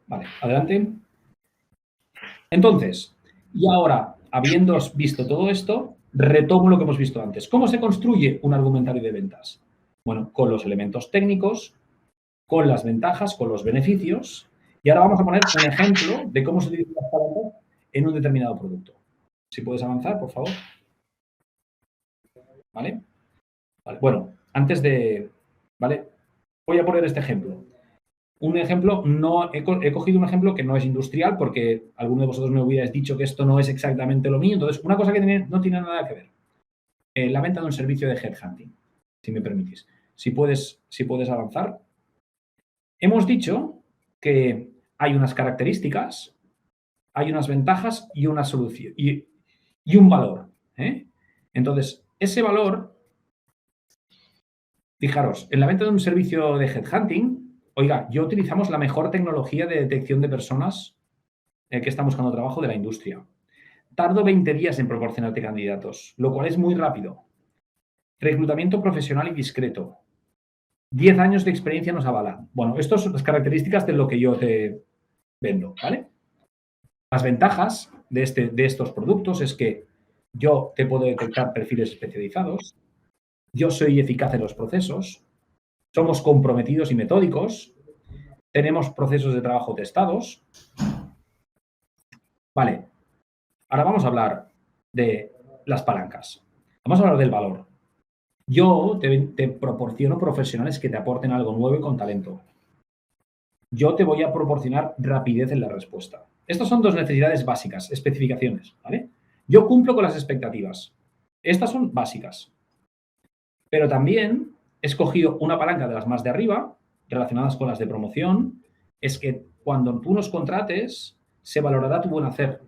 Vale, adelante. Entonces, y ahora, habiendo visto todo esto, retomo lo que hemos visto antes. ¿Cómo se construye un argumentario de ventas? Bueno, con los elementos técnicos, con las ventajas, con los beneficios. Y ahora vamos a poner un ejemplo de cómo se utilizan las palancas en un determinado producto. Si puedes avanzar, por favor. ¿Vale? Vale. Bueno, antes de... ¿Vale? Voy a poner este ejemplo. Un ejemplo, he cogido un ejemplo que no es industrial porque alguno de vosotros me hubierais dicho que esto no es exactamente lo mío. Entonces, una cosa que no tiene nada que ver. La venta de un servicio de headhunting, si me permitís. Si puedes avanzar. Hemos dicho que hay unas características, hay unas ventajas y una solución y un valor. Entonces, ese valor, fijaros, en la venta de un servicio de headhunting, oiga, yo utilizamos la mejor tecnología de detección de personas que están buscando trabajo de la industria. tardo 20 días en proporcionarte candidatos, lo cual es muy rápido. Reclutamiento profesional y discreto. 10 años de experiencia nos avala. Bueno, estas son las características de lo que yo te vendo, ¿vale? Las ventajas de estos productos es que yo te puedo detectar perfiles especializados, yo soy eficaz en los procesos, somos comprometidos y metódicos, tenemos procesos de trabajo testados. Vale, ahora vamos a hablar de las palancas. Vamos a hablar del valor. Yo te proporciono profesionales que te aporten algo nuevo y con talento. Yo te voy a proporcionar rapidez en la respuesta. Estas son dos necesidades básicas, especificaciones, ¿vale? Yo cumplo con las expectativas. Estas son básicas. Pero también he escogido una palanca de las más de arriba, relacionadas con las de promoción, es que cuando tú nos contrates, se valorará tu buen hacer,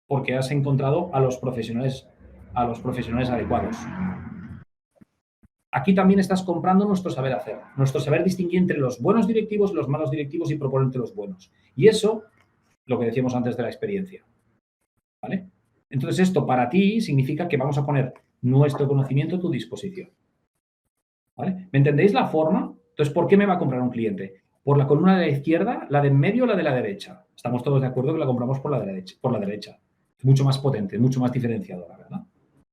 porque has encontrado a los profesionales adecuados. Aquí también estás comprando nuestro saber hacer, nuestro saber distinguir entre los buenos directivos y los malos directivos y proponerte los buenos. Y eso, lo que decíamos antes de la experiencia. ¿Vale? Entonces, esto para ti significa que vamos a poner nuestro conocimiento a tu disposición. ¿Vale? ¿Me entendéis la forma? Entonces, ¿por qué me va a comprar un cliente? ¿Por la columna de la izquierda, la de en medio o la de la derecha? Estamos todos de acuerdo que la compramos por la derecha. Es mucho más potente, mucho más diferenciadora, ¿verdad?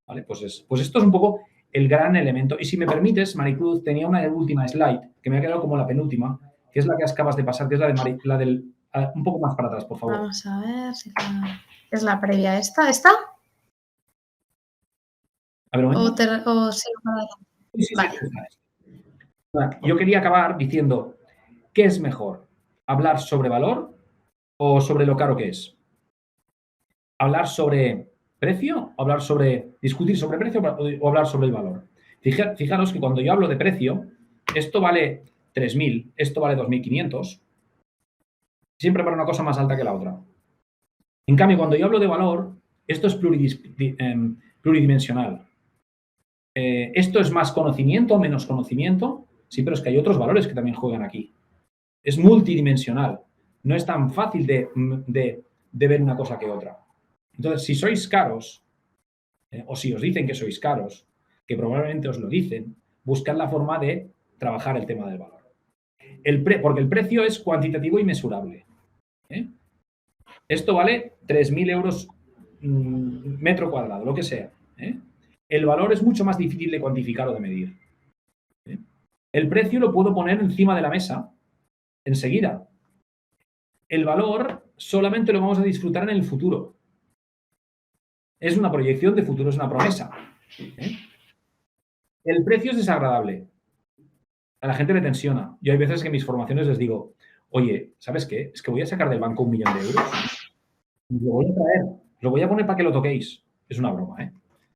¿Vale? Pues esto es un poco el gran elemento. Y si me permites, Maricruz, tenía una última slide que me ha quedado como la penúltima, que es la que acabas de pasar, que es la del... un poco más para atrás, por favor. Vamos a ver si es la previa. ¿Esta? A ver, un momento. ¿O sigo para adelante? Sí, Vale. Yo quería acabar diciendo, ¿qué es mejor? ¿Hablar sobre valor o sobre lo caro que es? ¿Hablar sobre precio o discutir sobre precio o hablar sobre el valor? Fijaros que cuando yo hablo de precio, esto vale 3.000, esto vale 2.500, siempre para una cosa más alta que la otra. En cambio, cuando yo hablo de valor, esto es pluridimensional. ¿Esto es más conocimiento o menos conocimiento? Sí, pero es que hay otros valores que también juegan aquí. Es multidimensional. No es tan fácil de ver una cosa que otra. Entonces, si sois caros, o si os dicen que sois caros, que probablemente os lo dicen, buscad la forma de trabajar el tema del valor. Porque el precio es cuantitativo y mesurable. Esto vale 3.000 euros metro cuadrado, lo que sea. El valor es mucho más difícil de cuantificar o de medir. El precio lo puedo poner encima de la mesa enseguida. El valor solamente lo vamos a disfrutar en el futuro. Es una proyección de futuro, es una promesa. El precio es desagradable. A la gente le tensiona. Yo hay veces que en mis formaciones les digo, oye, ¿sabes qué? Es que voy a sacar del banco 1 millón de euros. Lo voy a traer. Lo voy a poner para que lo toquéis. Es una broma, ¿eh?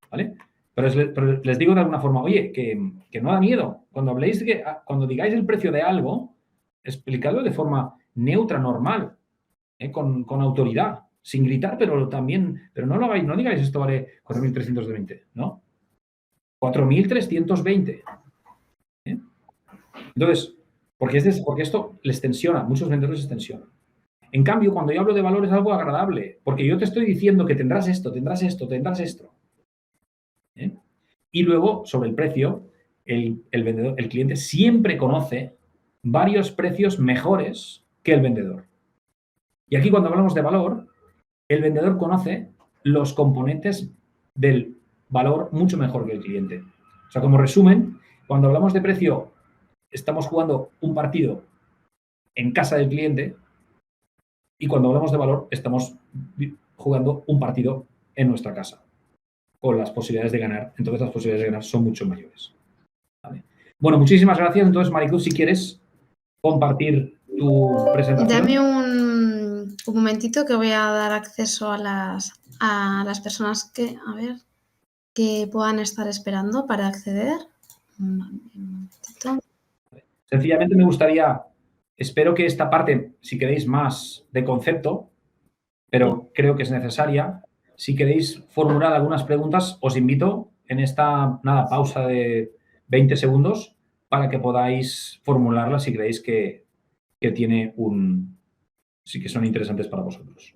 ¿Vale? Pero les digo de alguna forma, oye, que no da miedo. Cuando digáis el precio de algo, explicadlo de forma neutra, normal, con autoridad, sin gritar, pero no lo hagáis, no digáis esto vale 4.320, ¿no? 4.320. Entonces, porque esto les tensiona, muchos vendedores les tensiona. En cambio, cuando yo hablo de valor es algo agradable, porque yo te estoy diciendo que tendrás esto, tendrás esto, tendrás esto. Y luego, sobre el precio, el cliente siempre conoce varios precios mejores que el vendedor. Y aquí cuando hablamos de valor, el vendedor conoce los componentes del valor mucho mejor que el cliente. O sea, como resumen, cuando hablamos de precio, estamos jugando un partido en casa del cliente y cuando hablamos de valor, estamos jugando un partido en nuestra casa, con las posibilidades de ganar. Entonces, las posibilidades de ganar son mucho mayores. ¿Vale? Bueno, muchísimas gracias. Entonces, Maricruz, si quieres compartir tu presentación. Dame un momentito que voy a dar acceso a las personas que puedan estar esperando para acceder. Un momentito. Sencillamente me gustaría, espero que esta parte, si queréis más de concepto, pero creo que es necesaria, si queréis formular algunas preguntas, os invito en esta pausa de 20 segundos para que podáis formularlas si creéis que sí que son interesantes para vosotros.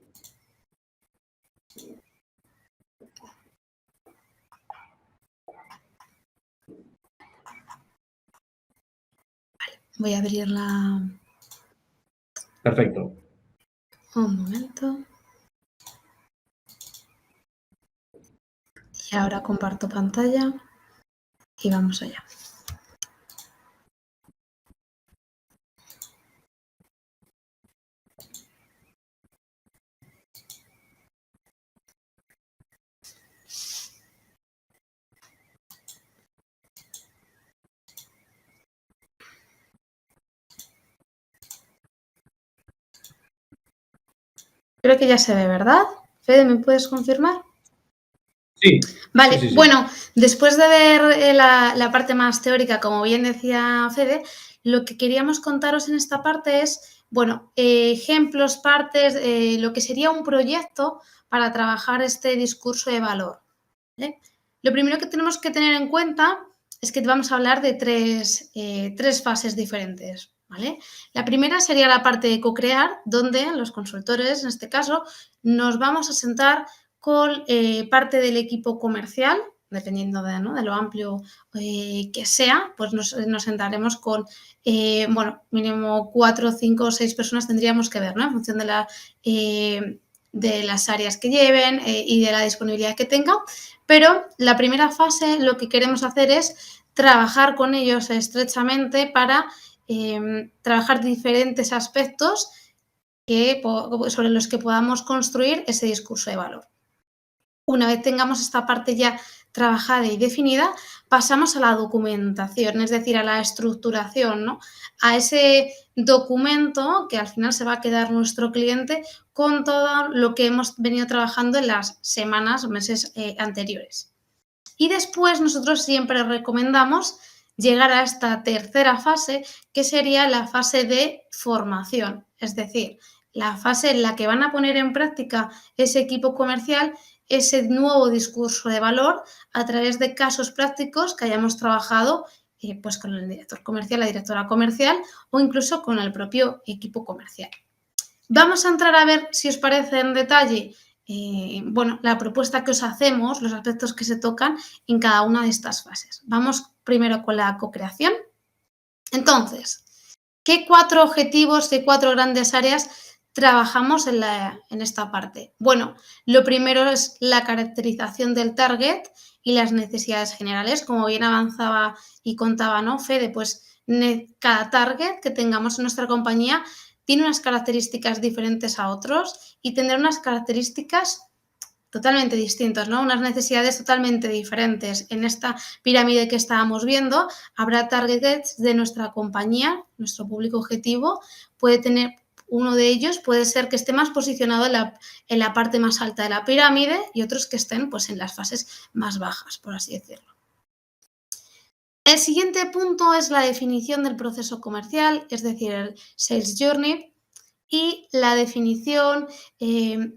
Voy a abrirla Perfecto. un momento. Y ahora comparto pantalla y vamos allá. Creo que ya se ve, ¿verdad? Fede, ¿me puedes confirmar? Sí, Vale, sí. bueno, después de ver la parte más teórica, como bien decía Fede, lo que queríamos contaros en esta parte es, bueno, ejemplos, partes, lo que sería un proyecto para trabajar este discurso de valor, ¿vale? Lo primero que tenemos que tener en cuenta es que vamos a hablar de tres fases diferentes, ¿vale? La primera sería la parte de co-crear, donde los consultores, en este caso, nos vamos a sentar con parte del equipo comercial, dependiendo de lo amplio que sea, pues nos sentaremos con, bueno, mínimo 4, 5 o 6 personas tendríamos que ver, ¿no? En función de las áreas que lleven y de la disponibilidad que tengan. Pero la primera fase lo que queremos hacer es trabajar con ellos estrechamente para trabajar diferentes aspectos sobre los que podamos construir ese discurso de valor. Una vez tengamos esta parte ya trabajada y definida, pasamos a la documentación, es decir, a la estructuración, ¿no? A ese documento que al final se va a quedar nuestro cliente con todo lo que hemos venido trabajando en las semanas o meses anteriores. Y después nosotros siempre recomendamos llegar a esta tercera fase, que sería la fase de formación, es decir, la fase en la que van a poner en práctica ese equipo comercial ese nuevo discurso de valor a través de casos prácticos que hayamos trabajado pues con el director comercial, la directora comercial o incluso con el propio equipo comercial. Vamos a entrar a ver, si os parece, en detalle bueno, la propuesta que os hacemos, los aspectos que se tocan en cada una de estas fases. Vamos primero con la co-creación. Entonces, ¿qué 4 objetivos, qué 4 grandes áreas trabajamos en esta parte? Bueno, lo primero es la caracterización del target y las necesidades generales. Como bien avanzaba y contaba, ¿no, Fede? Pues cada target que tengamos en nuestra compañía tiene unas características diferentes a otros y tendrá unas características totalmente distintas, ¿no? Unas necesidades totalmente diferentes. En esta pirámide que estábamos viendo, habrá targets de nuestra compañía, nuestro público objetivo, puede tener uno de ellos puede ser que esté más posicionado en la parte más alta de la pirámide y otros que estén pues, en las fases más bajas, por así decirlo. El siguiente punto es la definición del proceso comercial, es decir, el Sales Journey, y la definición,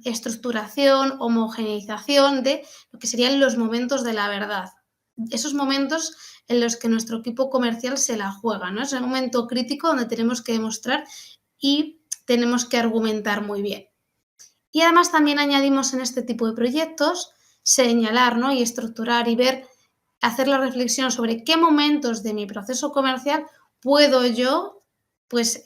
estructuración, homogeneización de lo que serían los momentos de la verdad. Esos momentos en los que nuestro equipo comercial se la juega, ¿no? Es el momento crítico donde tenemos que demostrar y tenemos que argumentar muy bien. Y además también añadimos en este tipo de proyectos señalar, ¿no? Y estructurar y ver, hacer la reflexión sobre qué momentos de mi proceso comercial puedo yo pues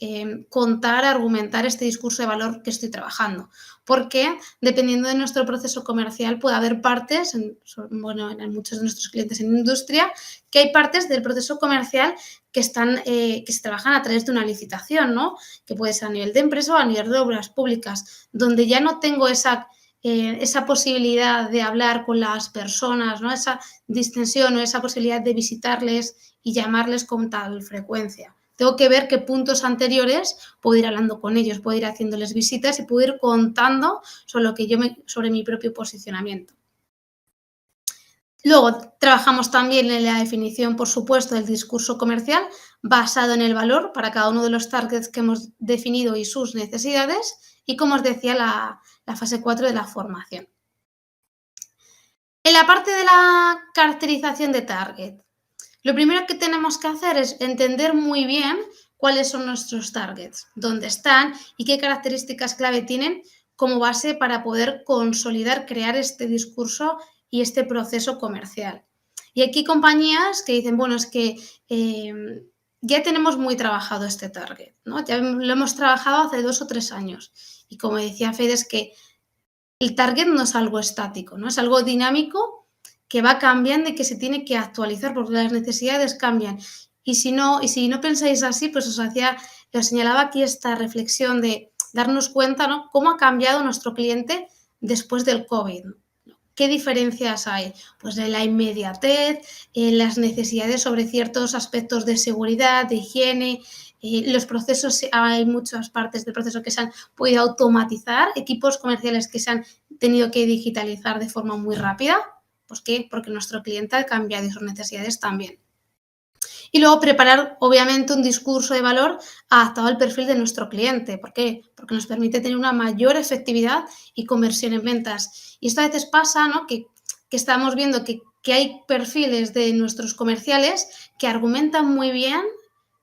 contar, argumentar este discurso de valor que estoy trabajando. Porque dependiendo de nuestro proceso comercial puede haber partes, bueno, en muchos de nuestros clientes en industria, que hay partes del proceso comercial que se trabajan a través de una licitación, ¿no? Que puede ser a nivel de empresa o a nivel de obras públicas, donde ya no tengo esa posibilidad de hablar con las personas, ¿no? Esa distensión o esa posibilidad de visitarles y llamarles con tal frecuencia. Tengo que ver qué puntos anteriores puedo ir hablando con ellos, puedo ir haciéndoles visitas y puedo ir contando sobre mi propio posicionamiento. Luego, trabajamos también en la definición, por supuesto, del discurso comercial basado en el valor para cada uno de los targets que hemos definido y sus necesidades y, como os decía, la fase 4 de la formación. En la parte de la caracterización de target, lo primero que tenemos que hacer es entender muy bien cuáles son nuestros targets, dónde están y qué características clave tienen como base para poder consolidar, crear este discurso y este proceso comercial. Y aquí compañías que dicen, bueno, es que ya tenemos muy trabajado este target, ¿no? Ya lo hemos trabajado hace 2 o 3 años. Y como decía Fede, es que el target no es algo estático, ¿no? Es algo dinámico que va cambiando y que se tiene que actualizar porque las necesidades cambian. Y si no pensáis así, pues os señalaba aquí esta reflexión de darnos cuenta, ¿no? Cómo ha cambiado nuestro cliente después del COVID. ¿Qué diferencias hay? Pues en la inmediatez, en las necesidades sobre ciertos aspectos de seguridad, de higiene, los procesos, hay muchas partes del proceso que se han podido automatizar, equipos comerciales que se han tenido que digitalizar de forma muy rápida. ¿Pues qué? Porque nuestro cliente ha cambiado y sus necesidades también. Y luego preparar, obviamente, un discurso de valor adaptado al perfil de nuestro cliente. ¿Por qué? Porque nos permite tener una mayor efectividad y conversión en ventas. Y esto a veces pasa, ¿no? Que estamos viendo que hay perfiles de nuestros comerciales que argumentan muy bien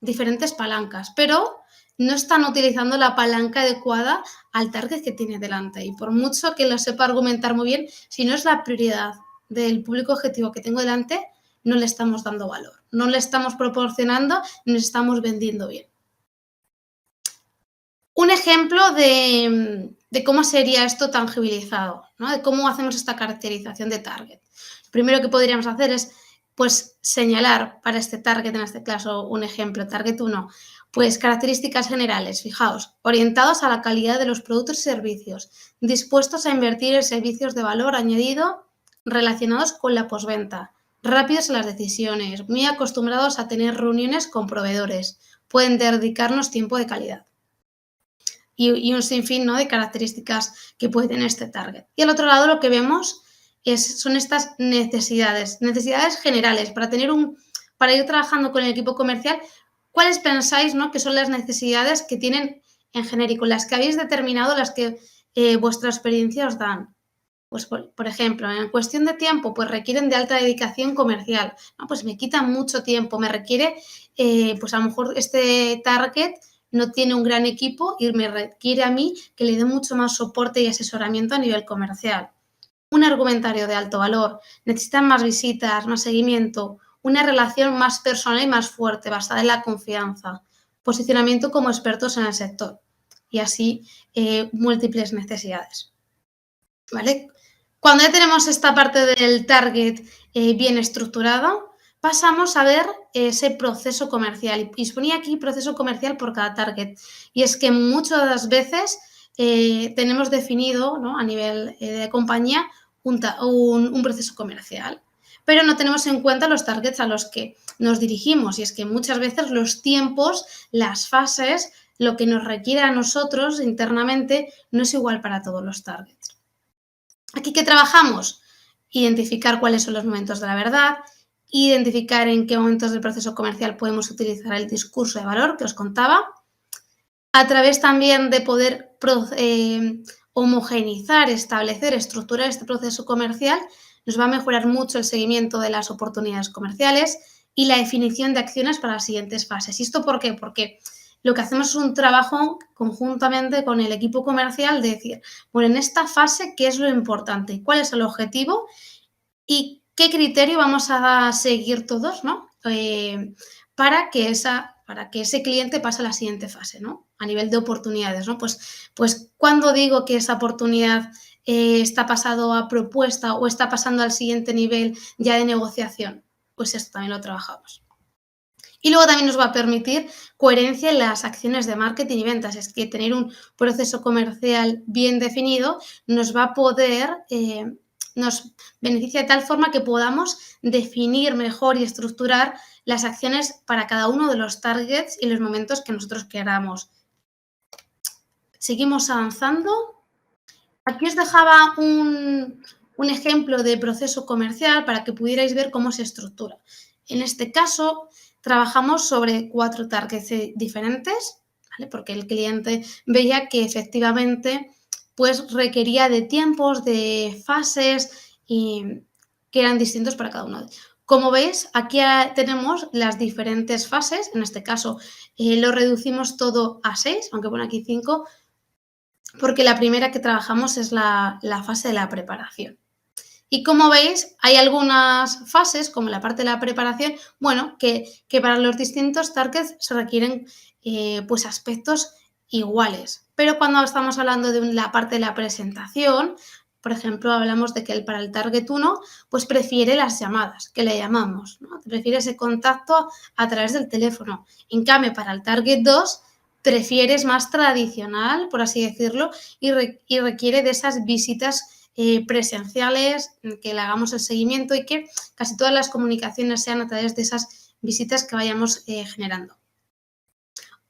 diferentes palancas, pero no están utilizando la palanca adecuada al target que tiene delante. Y por mucho que lo sepa argumentar muy bien, si no es la prioridad del público objetivo que tengo delante, no le estamos dando valor, no le estamos proporcionando, ni le estamos vendiendo bien. Un ejemplo de cómo sería esto tangibilizado, ¿no? De cómo hacemos esta caracterización de target. Lo primero que podríamos hacer es, pues, señalar para este target, en este caso un ejemplo, target 1, pues características generales, fijaos, orientados a la calidad de los productos y servicios, dispuestos a invertir en servicios de valor añadido relacionados con la postventa, rápidos en las decisiones, muy acostumbrados a tener reuniones con proveedores, pueden dedicarnos tiempo de calidad. Y un sinfín, ¿no?, de características que puede tener este target. Y al otro lado lo que vemos son estas necesidades generales para ir trabajando con el equipo comercial. ¿Cuáles pensáis, ¿no?, que son las necesidades que tienen en genérico, las que habéis determinado, las que vuestra experiencia os dan? Pues, por ejemplo, en cuestión de tiempo, pues requieren de alta dedicación comercial. No, pues me quitan mucho tiempo, me requiere, pues a lo mejor este target no tiene un gran equipo y me requiere a mí que le dé mucho más soporte y asesoramiento a nivel comercial. Un argumentario de alto valor, necesitan más visitas, más seguimiento, una relación más personal y más fuerte, basada en la confianza, posicionamiento como expertos en el sector y así múltiples necesidades. ¿Vale? Cuando ya tenemos esta parte del target bien estructurada, pasamos a ver ese proceso comercial. Y os ponía aquí proceso comercial por cada target. Y es que muchas veces tenemos definido, ¿no?, a nivel de compañía un proceso comercial, pero no tenemos en cuenta los targets a los que nos dirigimos. Y es que muchas veces los tiempos, las fases, lo que nos requiere a nosotros internamente no es igual para todos los targets. ¿Aquí qué trabajamos? Identificar cuáles son los momentos de la verdad, identificar en qué momentos del proceso comercial podemos utilizar el discurso de valor que os contaba, a través también de poder homogeneizar, establecer, estructurar este proceso comercial, nos va a mejorar mucho el seguimiento de las oportunidades comerciales y la definición de acciones para las siguientes fases. ¿Y esto por qué? Porque lo que hacemos es un trabajo conjuntamente con el equipo comercial de decir, bueno, en esta fase, ¿qué es lo importante? ¿Cuál es el objetivo? ¿Y qué criterio vamos a seguir todos, ¿no?, para que ese cliente pase a la siguiente fase, ¿no?, a nivel de oportunidades, ¿no? Pues cuando digo que esa oportunidad está pasado a propuesta o está pasando al siguiente nivel ya de negociación, pues esto también lo trabajamos. Y luego también nos va a permitir coherencia en las acciones de marketing y ventas. Es que tener un proceso comercial bien definido nos va a poder, nos beneficia de tal forma que podamos definir mejor y estructurar las acciones para cada uno de los targets y los momentos que nosotros queramos. Seguimos avanzando. Aquí os dejaba un ejemplo de proceso comercial para que pudierais ver cómo se estructura. En este caso, trabajamos sobre 4 targets diferentes, ¿vale?, porque el cliente veía que efectivamente pues requería de tiempos, de fases y que eran distintos para cada uno. Como veis, aquí tenemos las diferentes fases. En este caso lo reducimos todo a 6, aunque pone aquí 5, porque la primera que trabajamos es la fase de la preparación. Y como veis, hay algunas fases, como la parte de la preparación, bueno, que para los distintos targets se requieren pues aspectos iguales. Pero cuando estamos hablando de la parte de la presentación, por ejemplo, hablamos de que para el target 1, pues prefiere las llamadas, que le llamamos, ¿no? Prefiere ese contacto a través del teléfono. En cambio, para el target 2, prefieres más tradicional, por así decirlo, y requiere de esas visitas presenciales, que le hagamos el seguimiento y que casi todas las comunicaciones sean a través de esas visitas que vayamos generando.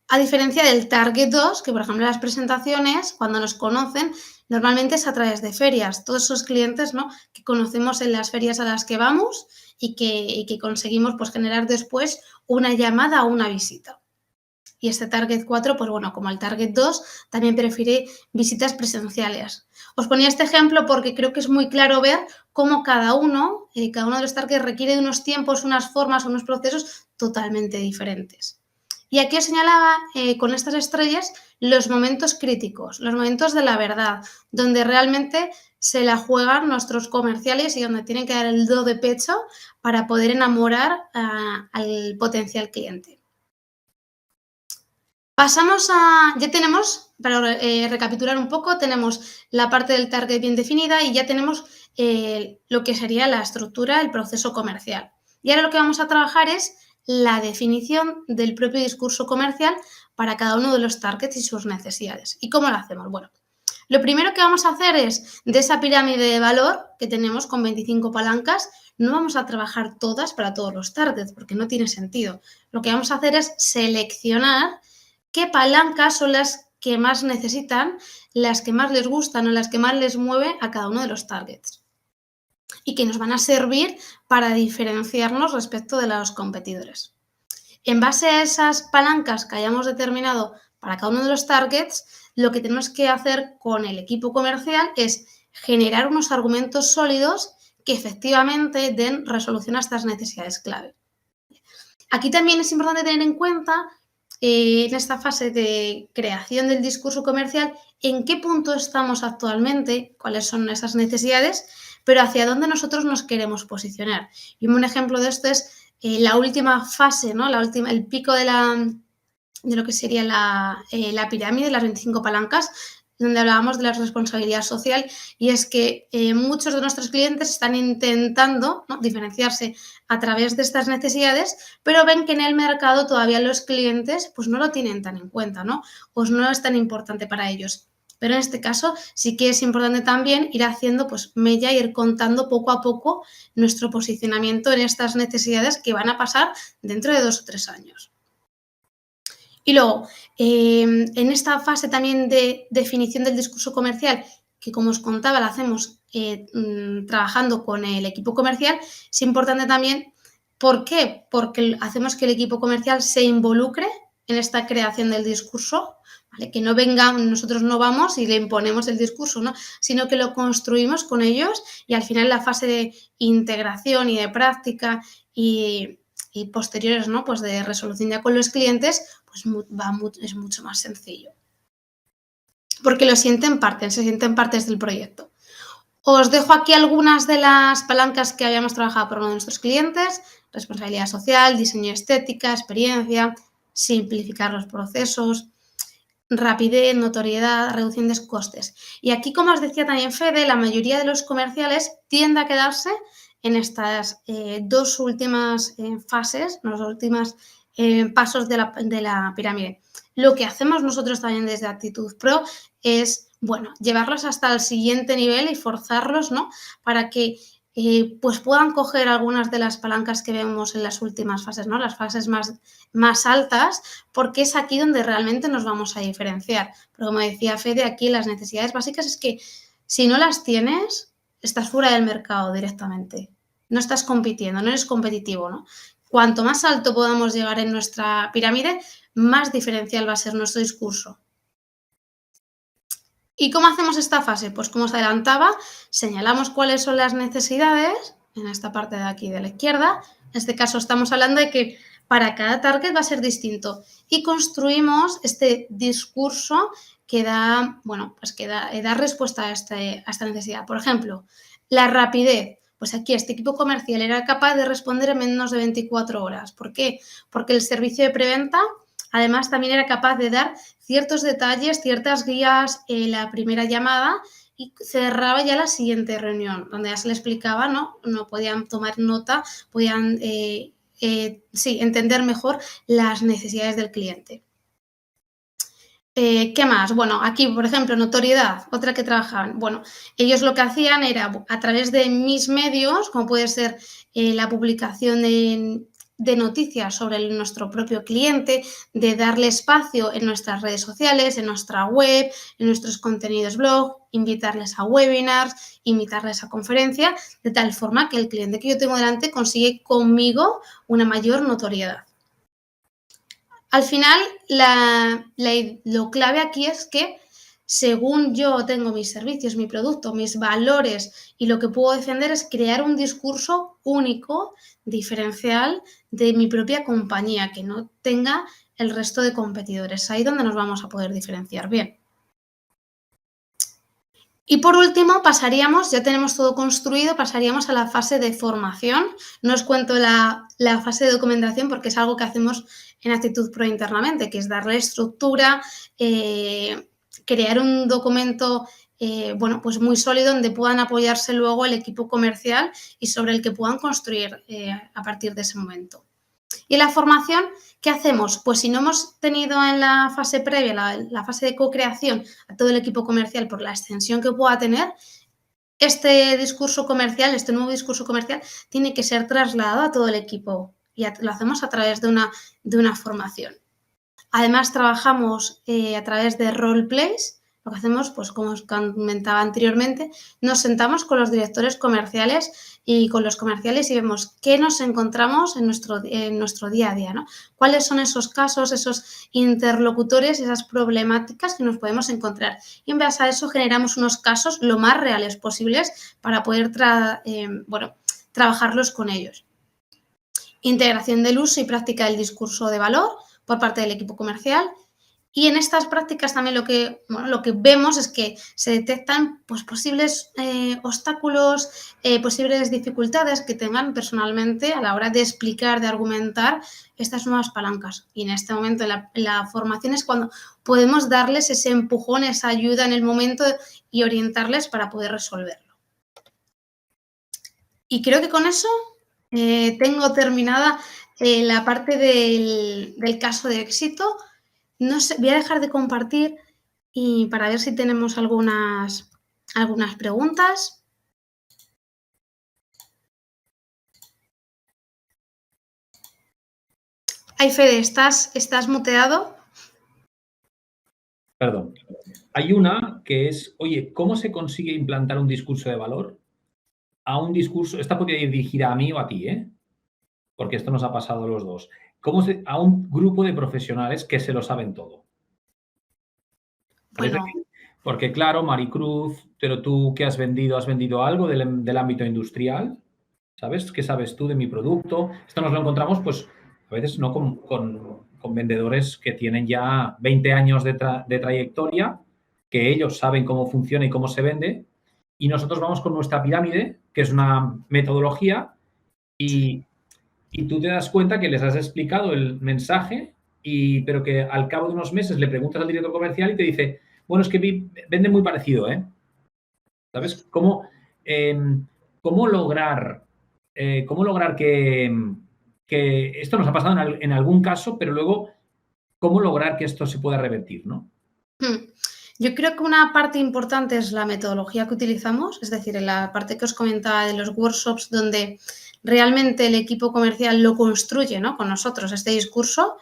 A diferencia del Target 2, que por ejemplo las presentaciones, cuando nos conocen, normalmente es a través de ferias. Todos esos clientes, ¿no?, que conocemos en las ferias a las que vamos y que conseguimos pues, generar después una llamada o una visita. Y este Target 4, pues bueno, como el Target 2, también prefiere visitas presenciales. Os ponía este ejemplo porque creo que es muy claro ver cómo cada uno de los targets requiere de unos tiempos, unas formas, unos procesos totalmente diferentes. Y aquí os señalaba con estas estrellas los momentos críticos, los momentos de la verdad, donde realmente se la juegan nuestros comerciales y donde tienen que dar el do de pecho para poder enamorar al potencial cliente. Pasamos ya tenemos, para recapitular un poco, tenemos la parte del target bien definida y ya tenemos lo que sería la estructura, el proceso comercial. Y ahora lo que vamos a trabajar es la definición del propio discurso comercial para cada uno de los targets y sus necesidades. ¿Y cómo lo hacemos? Bueno, lo primero que vamos a hacer es, de esa pirámide de valor que tenemos con 25 palancas, no vamos a trabajar todas para todos los targets, porque no tiene sentido. Lo que vamos a hacer es seleccionar qué palancas son las que más necesitan, las que más les gustan o las que más les mueve a cada uno de los targets y que nos van a servir para diferenciarnos respecto de los competidores. En base a esas palancas que hayamos determinado para cada uno de los targets, lo que tenemos que hacer con el equipo comercial es generar unos argumentos sólidos que efectivamente den resolución a estas necesidades clave. Aquí también es importante tener en cuenta en esta fase de creación del discurso comercial, en qué punto estamos actualmente, cuáles son esas necesidades, pero hacia dónde nosotros nos queremos posicionar. Y un ejemplo de esto es la última fase, ¿no? El pico de lo que sería la pirámide, las 25 palancas, donde hablábamos de la responsabilidad social, y es que muchos de nuestros clientes están intentando, ¿no?, diferenciarse a través de estas necesidades, pero ven que en el mercado todavía los clientes pues, no lo tienen tan en cuenta, ¿no?, pues no es tan importante para ellos. Pero en este caso sí que es importante también ir haciendo pues, mella, ir contando poco a poco nuestro posicionamiento en estas necesidades que van a pasar dentro de 2 o 3 años. Y luego, en esta fase también de definición del discurso comercial, que como os contaba, la hacemos trabajando con el equipo comercial, es importante también, ¿por qué? Porque hacemos que el equipo comercial se involucre en esta creación del discurso, ¿vale? Que no vengan, nosotros no vamos y le imponemos el discurso, ¿no?, sino que lo construimos con ellos y al final la fase de integración y de práctica y posteriores, ¿no?, pues de resolución ya con los clientes, pues es mucho más sencillo. Porque se sienten partes del proyecto. Os dejo aquí algunas de las palancas que habíamos trabajado por uno de nuestros clientes: responsabilidad social, diseño estética, experiencia, simplificar los procesos, rapidez, notoriedad, reducción de costes. Y aquí, como os decía también Fede, la mayoría de los comerciales tiende a quedarse en estas dos últimas fases, los últimos pasos de la pirámide. Lo que hacemos nosotros también desde Actitud Pro es, bueno, llevarlos hasta el siguiente nivel y forzarlos, ¿no?, para que pues puedan coger algunas de las palancas que vemos en las últimas fases, ¿no?, las fases más altas, porque es aquí donde realmente nos vamos a diferenciar. Pero como decía Fede, aquí las necesidades básicas es que si no las tienes, estás fuera del mercado directamente. No estás compitiendo, no eres competitivo, ¿no? Cuanto más alto podamos llegar en nuestra pirámide, más diferencial va a ser nuestro discurso. ¿Y cómo hacemos esta fase? Pues como os adelantaba, señalamos cuáles son las necesidades en esta parte de aquí de la izquierda. En este caso estamos hablando de que para cada target va a ser distinto y construimos este discurso que da, bueno, pues que da respuesta a esta necesidad. Por ejemplo, La rapidez. Pues aquí este equipo comercial era capaz de responder en menos de 24 horas. ¿Por qué? Porque el servicio de preventa, además, también era capaz de dar ciertos detalles, ciertas guías en la primera llamada y cerraba ya la siguiente reunión, donde ya se le explicaba, ¿no? No podían tomar nota, podían entender mejor las necesidades del cliente. ¿Qué más? Bueno, aquí, por ejemplo, notoriedad, otra que trabajaban. Bueno, ellos lo que hacían era, a través de mis medios, como puede ser la publicación de noticias sobre nuestro propio cliente, de darle espacio en nuestras redes sociales, en nuestra web, en nuestros contenidos blog, invitarles a webinars, invitarles a conferencias, de tal forma que el cliente que yo tengo delante consigue conmigo una mayor notoriedad. Al final, lo clave aquí es que según yo tengo mis servicios, mi producto, mis valores y lo que puedo defender es crear un discurso único, diferencial de mi propia compañía, que no tenga el resto de competidores. Ahí donde nos vamos a poder diferenciar bien. Y por último, ya tenemos todo construido, pasaríamos a la fase de formación. No os cuento la fase de documentación porque es algo que hacemos en Actitud Pro internamente, que es darle estructura, crear un documento pues muy sólido donde puedan apoyarse luego el equipo comercial y sobre el que puedan construir a partir de ese momento. Y en la formación, ¿qué hacemos? Pues si no hemos tenido en la fase previa, la fase de co-creación, a todo el equipo comercial por la extensión que pueda tener, este nuevo discurso comercial, tiene que ser trasladado a todo el equipo y lo hacemos a través de una formación. Además, trabajamos a través de roleplays. Lo que hacemos, pues como os comentaba anteriormente, nos sentamos con los directores comerciales y con los comerciales y vemos qué nos encontramos en nuestro día a día, ¿no? Cuáles son esos casos, esos interlocutores, esas problemáticas que nos podemos encontrar. Y en base a eso generamos unos casos lo más reales posibles para poder trabajarlos con ellos. Integración del uso y práctica del discurso de valor por parte del equipo comercial. Y en estas prácticas también lo que vemos es que se detectan pues, posibles obstáculos, posibles dificultades que tengan personalmente a la hora de explicar, de argumentar estas nuevas palancas. Y en este momento la formación es cuando podemos darles ese empujón, esa ayuda en el momento y orientarles para poder resolverlo. Y creo que con eso tengo terminada la parte del caso de éxito. No sé, voy a dejar de compartir y para ver si tenemos algunas preguntas. Ay, Fede, ¿estás muteado? Perdón. Hay una que es, oye, ¿cómo se consigue implantar un discurso de valor a un discurso? Esta podría ir dirigida a mí o a ti, porque esto nos ha pasado a los dos. A un grupo de profesionales que se lo saben todo. Bueno. Porque claro, Maricruz, pero tú ¿qué has vendido? ¿Has vendido algo del ámbito industrial? ¿Sabes? ¿Qué sabes tú de mi producto? Esto nos lo encontramos, pues, a veces no con vendedores que tienen ya 20 años de trayectoria, que ellos saben cómo funciona y cómo se vende, y nosotros vamos con nuestra pirámide, que es una metodología, y tú te das cuenta que les has explicado el mensaje, pero que al cabo de unos meses le preguntas al director comercial y te dice, bueno, es que vende muy parecido, ¿Sabes? ¿Cómo lograr que esto nos ha pasado en algún caso, pero luego, cómo lograr que esto se pueda revertir, ¿no? Yo creo que una parte importante es la metodología que utilizamos, es decir, en la parte que os comentaba de los workshops donde realmente el equipo comercial lo construye, ¿no? Con nosotros este discurso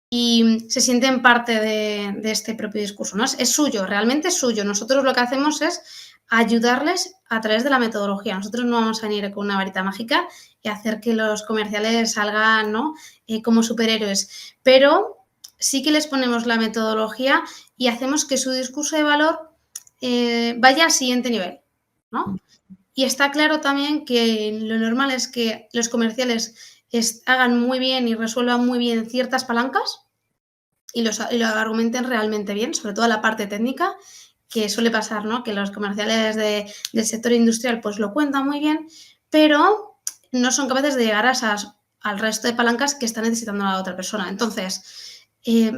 y se sienten parte de este propio discurso, ¿no? Es suyo, realmente es suyo. Nosotros lo que hacemos es ayudarles a través de la metodología. Nosotros no vamos a venir con una varita mágica y hacer que los comerciales salgan, ¿no? Como superhéroes, pero sí que les ponemos la metodología y hacemos que su discurso de valor vaya al siguiente nivel, ¿no? Y está claro también que lo normal es que los comerciales hagan muy bien y resuelvan muy bien ciertas palancas y lo argumenten realmente bien, sobre todo la parte técnica, que suele pasar, ¿no? Que los comerciales del sector industrial pues lo cuentan muy bien, pero no son capaces de llegar al resto de palancas que está necesitando la otra persona. Entonces,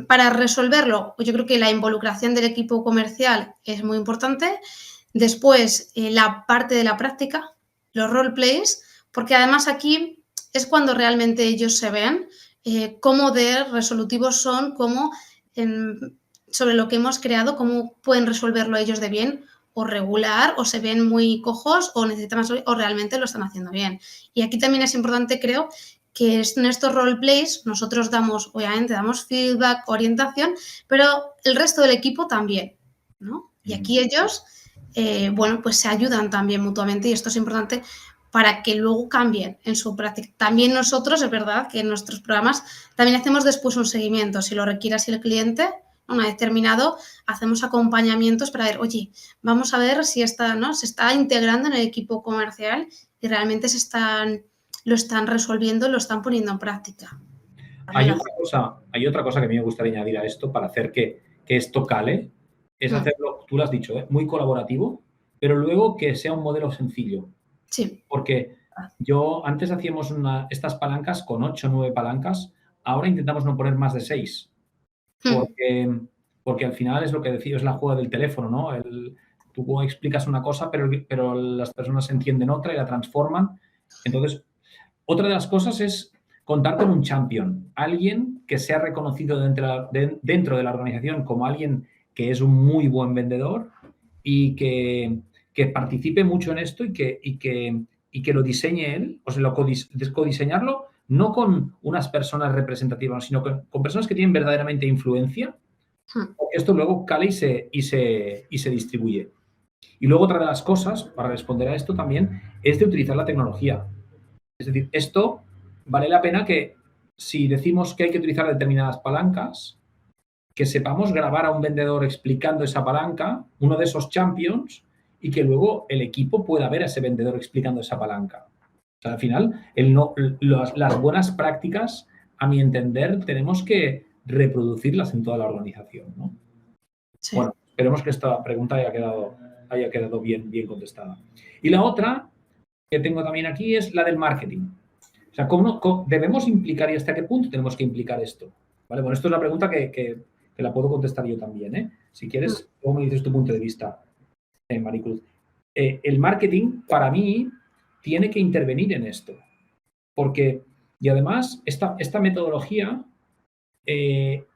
para resolverlo, yo creo que la involucración del equipo comercial es muy importante. Después, la parte de la práctica, los roleplays, porque además aquí es cuando realmente ellos se ven cómo de resolutivos son, cómo sobre lo que hemos creado, cómo pueden resolverlo ellos de bien o regular, o se ven muy cojos o necesitan más, o realmente lo están haciendo bien. Y aquí también es importante, creo, que en estos roleplays nosotros obviamente damos feedback, orientación, pero el resto del equipo también, ¿no? Y aquí ellos, bueno, pues se ayudan también mutuamente y esto es importante para que luego cambien en su práctica. También nosotros, es verdad que en nuestros programas también hacemos después un seguimiento, si lo requiere así el cliente. Una vez terminado, hacemos acompañamientos para ver, oye, vamos a ver si se está integrando en el equipo comercial y realmente lo están resolviendo, lo están poniendo en práctica. Hay otra cosa que a mí me gustaría añadir a esto para hacer que esto cale, es hacerlo, tú lo has dicho, muy colaborativo, pero luego que sea un modelo sencillo. Sí. Porque yo antes hacíamos estas palancas con 8 o 9 palancas, ahora intentamos no poner más de 6. Porque al final es lo que decía, es la jugada del teléfono, ¿no? Tú explicas una cosa, pero las personas entienden otra y la transforman. Entonces, otra de las cosas es contar con un champion, alguien que sea reconocido dentro de la organización como alguien que es un muy buen vendedor y que participe mucho en esto y que lo diseñe él, o sea, codiseñarlo no con unas personas representativas, sino con personas que tienen verdaderamente influencia. Esto luego cala y se distribuye. Y luego otra de las cosas, para responder a esto también, es de utilizar la tecnología. Es decir, esto vale la pena que si decimos que hay que utilizar determinadas palancas, que sepamos grabar a un vendedor explicando esa palanca, uno de esos champions, y que luego el equipo pueda ver a ese vendedor explicando esa palanca. O sea, al final, las buenas prácticas, a mi entender, tenemos que reproducirlas en toda la organización, ¿no? Sí. Bueno, esperemos que esta pregunta haya quedado bien contestada. Y la otra que tengo también aquí es la del marketing. O sea, ¿cómo debemos implicar y hasta qué punto tenemos que implicar esto? ¿Vale? Bueno, esto es una pregunta que la puedo contestar yo también, ¿eh? Si quieres, luego me dices tu punto de vista, Maricruz. El marketing, para mí, tiene que intervenir en esto. Y además, esta metodología,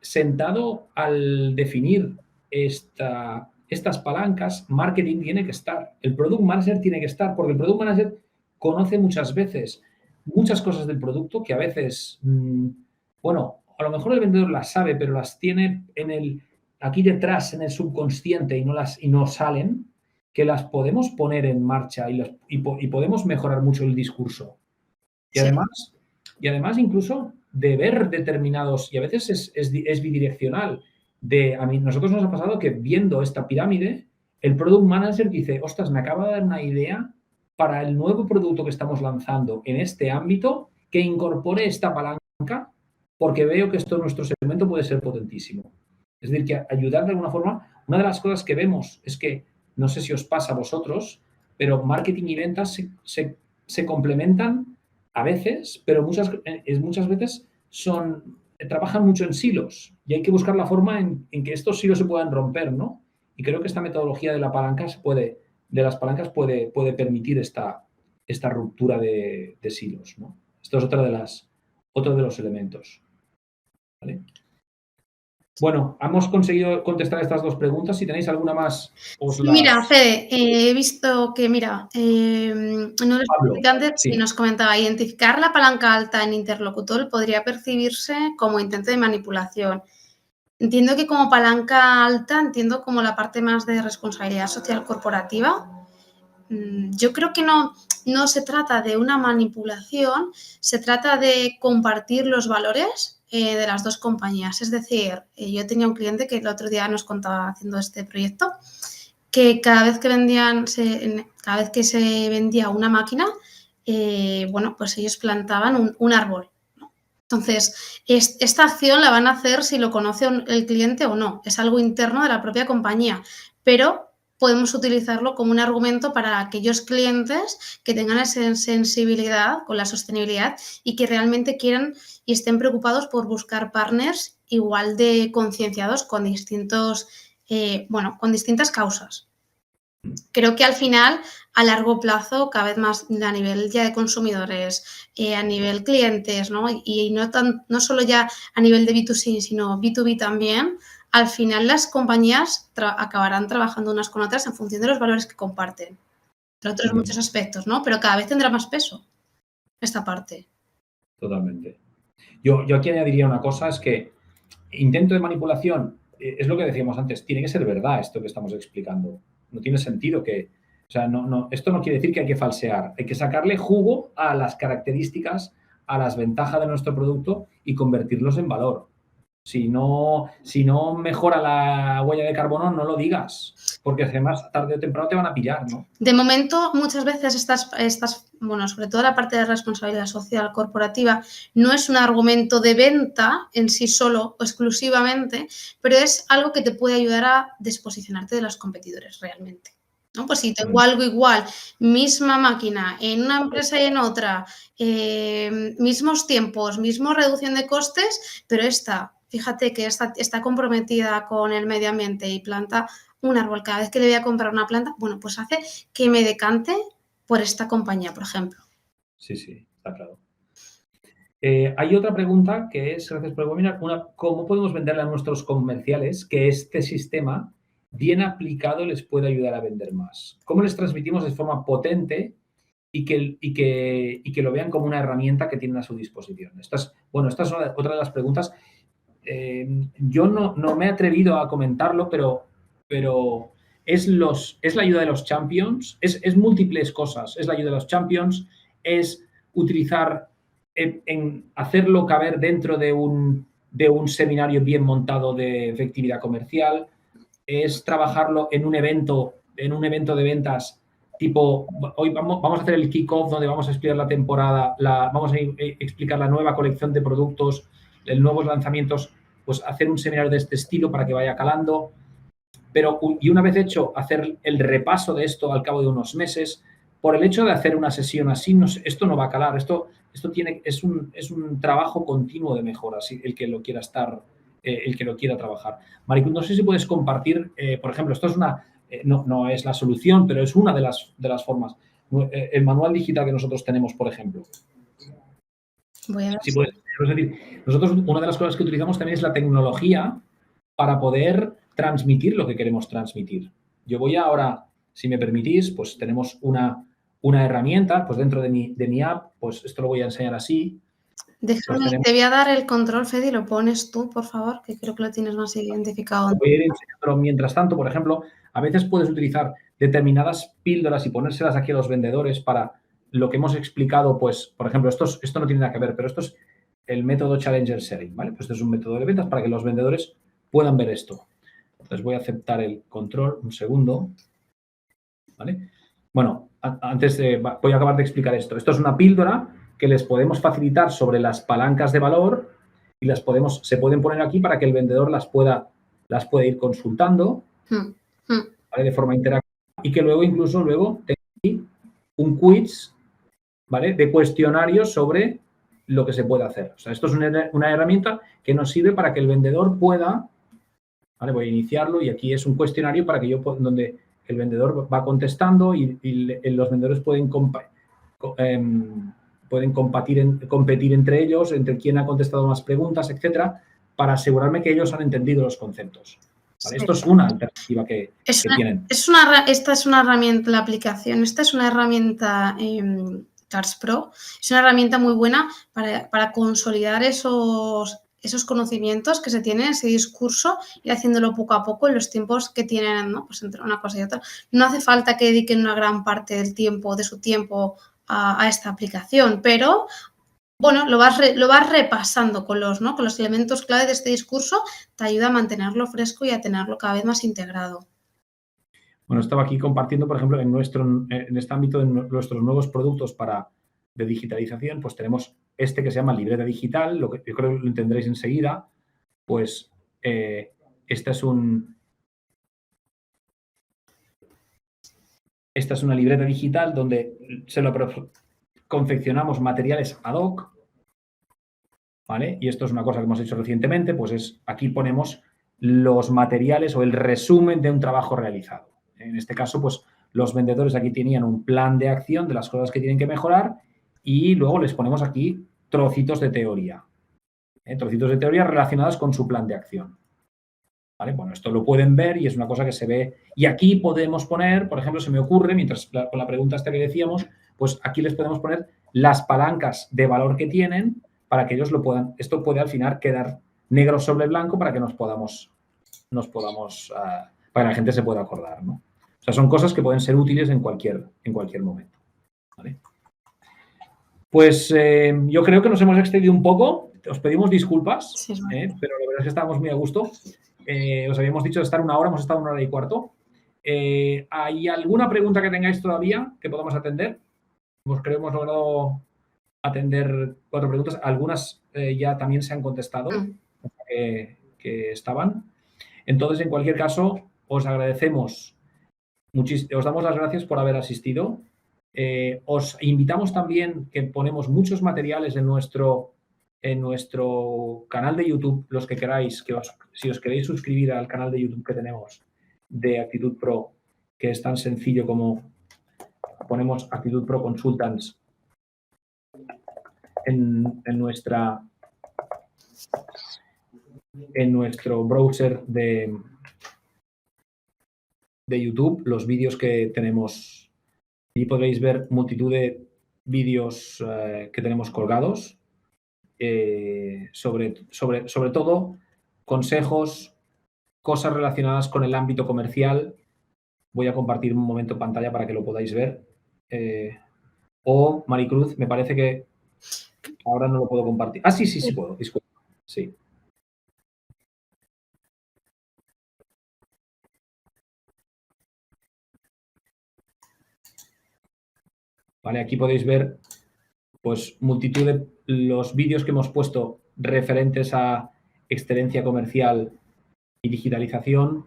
sentado al definir estas palancas, marketing tiene que estar. El product manager tiene que estar, porque el product manager conoce muchas veces muchas cosas del producto que a veces, bueno, a lo mejor el vendedor las sabe, pero las tiene aquí detrás, en el subconsciente y no salen, que las podemos poner en marcha y podemos mejorar mucho el discurso. Y además incluso de ver determinados, y a veces es bidireccional, nosotros nos ha pasado que viendo esta pirámide, el product manager dice, ostras, me acaba de dar una idea para el nuevo producto que estamos lanzando en este ámbito que incorpore esta palanca porque veo que esto en nuestro segmento puede ser potentísimo. Es decir, que ayudar de alguna forma, una de las cosas que vemos es que, no sé si os pasa a vosotros, pero marketing y ventas se complementan a veces, pero muchas veces trabajan mucho en silos y hay que buscar la forma en que estos silos se puedan romper, ¿no? Y creo que esta metodología de las palancas puede permitir esta ruptura de silos, ¿no? Esto es otro de los elementos. ¿Vale? Bueno, hemos conseguido contestar estas dos preguntas. Si tenéis alguna más, Mira, Fede, he visto que, mira, uno de los participantes nos comentaba, identificar la palanca alta en interlocutor podría percibirse como intento de manipulación. Entiendo que como palanca alta, entiendo como la parte más de responsabilidad social corporativa. Yo creo que no se trata de una manipulación, se trata de compartir los valores de las dos compañías. Es decir, yo tenía un cliente que el otro día nos contaba haciendo este proyecto que cada vez que se vendía una máquina, bueno, pues ellos plantaban un árbol, ¿no? Entonces, esta acción la van a hacer si lo conoce el cliente o no. Es algo interno de la propia compañía. pero podemos utilizarlo como un argumento para aquellos clientes que tengan esa sensibilidad con la sostenibilidad y que realmente quieran y estén preocupados por buscar partners igual de concienciados con con distintas causas. Creo que al final, a largo plazo, cada vez más a nivel ya de consumidores, a nivel clientes, ¿no? Y no solo ya a nivel de B2C, sino B2B también, al final las compañías acabarán trabajando unas con otras en función de los valores que comparten. Entre otros muchos aspectos, ¿no? Pero cada vez tendrá más peso esta parte. Totalmente. Yo aquí añadiría una cosa, es que intento de manipulación, es lo que decíamos antes, tiene que ser verdad esto que estamos explicando. No tiene sentido que, o sea, esto no quiere decir que hay que falsear, hay que sacarle jugo a las características, a las ventajas de nuestro producto y convertirlos en valor. Si no mejora la huella de carbono, no lo digas, porque además tarde o temprano te van a pillar, ¿no? De momento, muchas veces sobre todo la parte de responsabilidad social corporativa, no es un argumento de venta en sí solo o exclusivamente, pero es algo que te puede ayudar a desposicionarte de los competidores realmente, ¿no? Pues si tengo algo igual, misma máquina, en una empresa y en otra, mismos tiempos, misma reducción de costes, pero fíjate que está comprometida con el medio ambiente y planta un árbol cada vez que le voy a comprar una planta, bueno, pues hace que me decante por esta compañía, por ejemplo. Sí, está claro. Hay otra pregunta que es, gracias por el webinar, ¿cómo podemos venderle a nuestros comerciales que este sistema bien aplicado les puede ayudar a vender más? ¿Cómo les transmitimos de forma potente y que lo vean como una herramienta que tienen a su disposición? Esta es otra de las preguntas. Yo no me he atrevido a comentarlo, pero es la ayuda de los champions, es múltiples cosas. Es la ayuda de los champions, es utilizar en hacerlo caber dentro de un seminario bien montado de efectividad comercial, es trabajarlo en un evento de ventas tipo, hoy vamos a hacer el kick-off donde vamos a explicar la temporada, vamos a explicar la nueva colección de productos, los nuevos lanzamientos, pues hacer un seminario de este estilo para que vaya calando. Y una vez hecho, hacer el repaso de esto al cabo de unos meses. Por el hecho de hacer una sesión así, esto no va a calar. Esto es un trabajo continuo de mejora, el que lo quiera el que lo quiera trabajar. Maricruz, no sé si puedes compartir, por ejemplo, esto es no es la solución, pero es una de las formas. El manual digital que nosotros tenemos, por ejemplo. Voy a ver. Es decir, nosotros una de las cosas que utilizamos también es la tecnología para poder transmitir lo que queremos transmitir. Yo voy ahora, si me permitís, pues tenemos una herramienta, pues dentro de mi app, pues esto lo voy a enseñar así. Déjame, te voy a dar el control, Fede, y lo pones tú, por favor, que creo que lo tienes más identificado. Voy a ir enseñándolo. Mientras tanto, por ejemplo, a veces puedes utilizar determinadas píldoras y ponérselas aquí a los vendedores para lo que hemos explicado, pues, por ejemplo, esto no tiene nada que ver, pero esto es el método Challenger Selling, ¿vale? Pues esto es un método de ventas para que los vendedores puedan ver esto. Entonces voy a aceptar el control, un segundo, ¿vale? Bueno, voy a acabar de explicar esto. Esto es una píldora que les podemos facilitar sobre las palancas de valor y se pueden poner aquí para que el vendedor las pueda ir consultando, ¿vale? De forma interactiva y que incluso tenga aquí un quiz, ¿vale? De cuestionarios sobre lo que se puede hacer. O sea, esto es una herramienta que nos sirve para que el vendedor pueda, ¿vale? Voy a iniciarlo y aquí es un cuestionario para que donde el vendedor va contestando y los vendedores pueden competir entre ellos, entre quién ha contestado más preguntas, etcétera, para asegurarme que ellos han entendido los conceptos. ¿Vale? Esto es una alternativa que tienen. Esta es una herramienta, la aplicación, esta es una herramienta Cards Pro, es una herramienta muy buena para consolidar esos conocimientos que se tienen, ese discurso, y haciéndolo poco a poco en los tiempos que tienen, ¿no? Pues entre una cosa y otra. No hace falta que dediquen una gran parte de su tiempo a esta aplicación, pero bueno, lo vas repasando con los elementos clave de este discurso, te ayuda a mantenerlo fresco y a tenerlo cada vez más integrado. Bueno, estaba aquí compartiendo, por ejemplo, en este ámbito de nuestros nuevos productos de digitalización, pues tenemos este que se llama libreta digital, yo creo que lo entenderéis enseguida, pues este es Esta es una libreta digital donde confeccionamos materiales ad hoc, ¿vale? Y esto es una cosa que hemos hecho recientemente, pues aquí ponemos los materiales o el resumen de un trabajo realizado. En este caso, pues los vendedores aquí tenían un plan de acción de las cosas que tienen que mejorar y luego les ponemos aquí trocitos de teoría. Trocitos de teoría relacionados con su plan de acción. ¿Vale? Bueno, esto lo pueden ver y es una cosa que se ve. Y aquí podemos poner, por ejemplo, se me ocurre, mientras con la pregunta esta que decíamos, pues aquí les podemos poner las palancas de valor que tienen para que ellos lo puedan. Esto puede al final quedar negro sobre blanco para que para que la gente se pueda acordar, ¿no? O sea, son cosas que pueden ser útiles en cualquier momento. ¿Vale? Pues yo creo que nos hemos extendido un poco. Os pedimos disculpas, Sí, pero la verdad es que estábamos muy a gusto. Os habíamos dicho de estar 1 hora, hemos estado 1 hora y cuarto. ¿Hay alguna pregunta que tengáis todavía que podamos atender? Pues creo que hemos logrado atender 4 preguntas. Algunas ya también se han contestado, que estaban. Entonces, en cualquier caso, os agradecemos muchísimo, os damos las gracias por haber asistido. Os invitamos también que ponemos muchos materiales en nuestro canal de YouTube, los que queráis, si os queréis suscribir al canal de YouTube que tenemos de Actitud Pro, que es tan sencillo como ponemos Actitud Pro Consultants en nuestro browser de YouTube, los vídeos que tenemos. Y podréis ver multitud de vídeos que tenemos colgados, sobre todo consejos, cosas relacionadas con el ámbito comercial. Voy a compartir un momento en pantalla para que lo podáis ver. Maricruz, me parece que ahora no lo puedo compartir. Ah, sí puedo, disculpa. Sí. Vale, aquí podéis ver pues multitud de los vídeos que hemos puesto referentes a excelencia comercial y digitalización.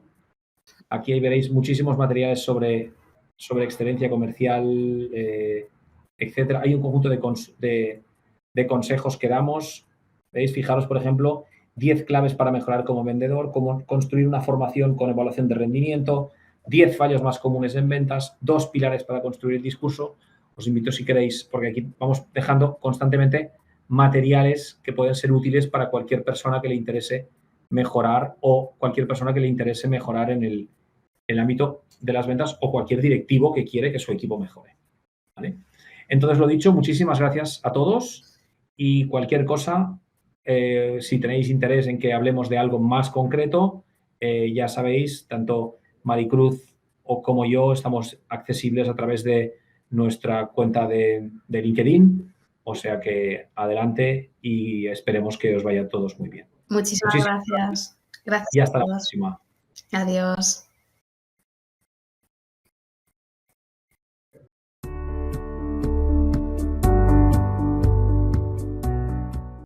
Aquí veréis muchísimos materiales sobre excelencia comercial, etcétera. Hay un conjunto de consejos que damos. ¿Veis? Fijaros, por ejemplo, 10 claves para mejorar como vendedor, cómo construir una formación con evaluación de rendimiento, 10 fallos más comunes en ventas, 2 pilares para construir el discurso. Os invito, si queréis, porque aquí vamos dejando constantemente materiales que pueden ser útiles para cualquier persona que le interese mejorar o cualquier persona que le interese mejorar en el ámbito de las ventas o cualquier directivo que quiere que su equipo mejore. ¿Vale? Entonces, lo dicho, muchísimas gracias a todos y cualquier cosa, si tenéis interés en que hablemos de algo más concreto, ya sabéis, tanto Maricruz como yo estamos accesibles a través de nuestra cuenta de LinkedIn, o sea que adelante y esperemos que os vaya a todos muy bien. Muchísimas gracias. Gracias Y a hasta la todos. próxima. Adiós.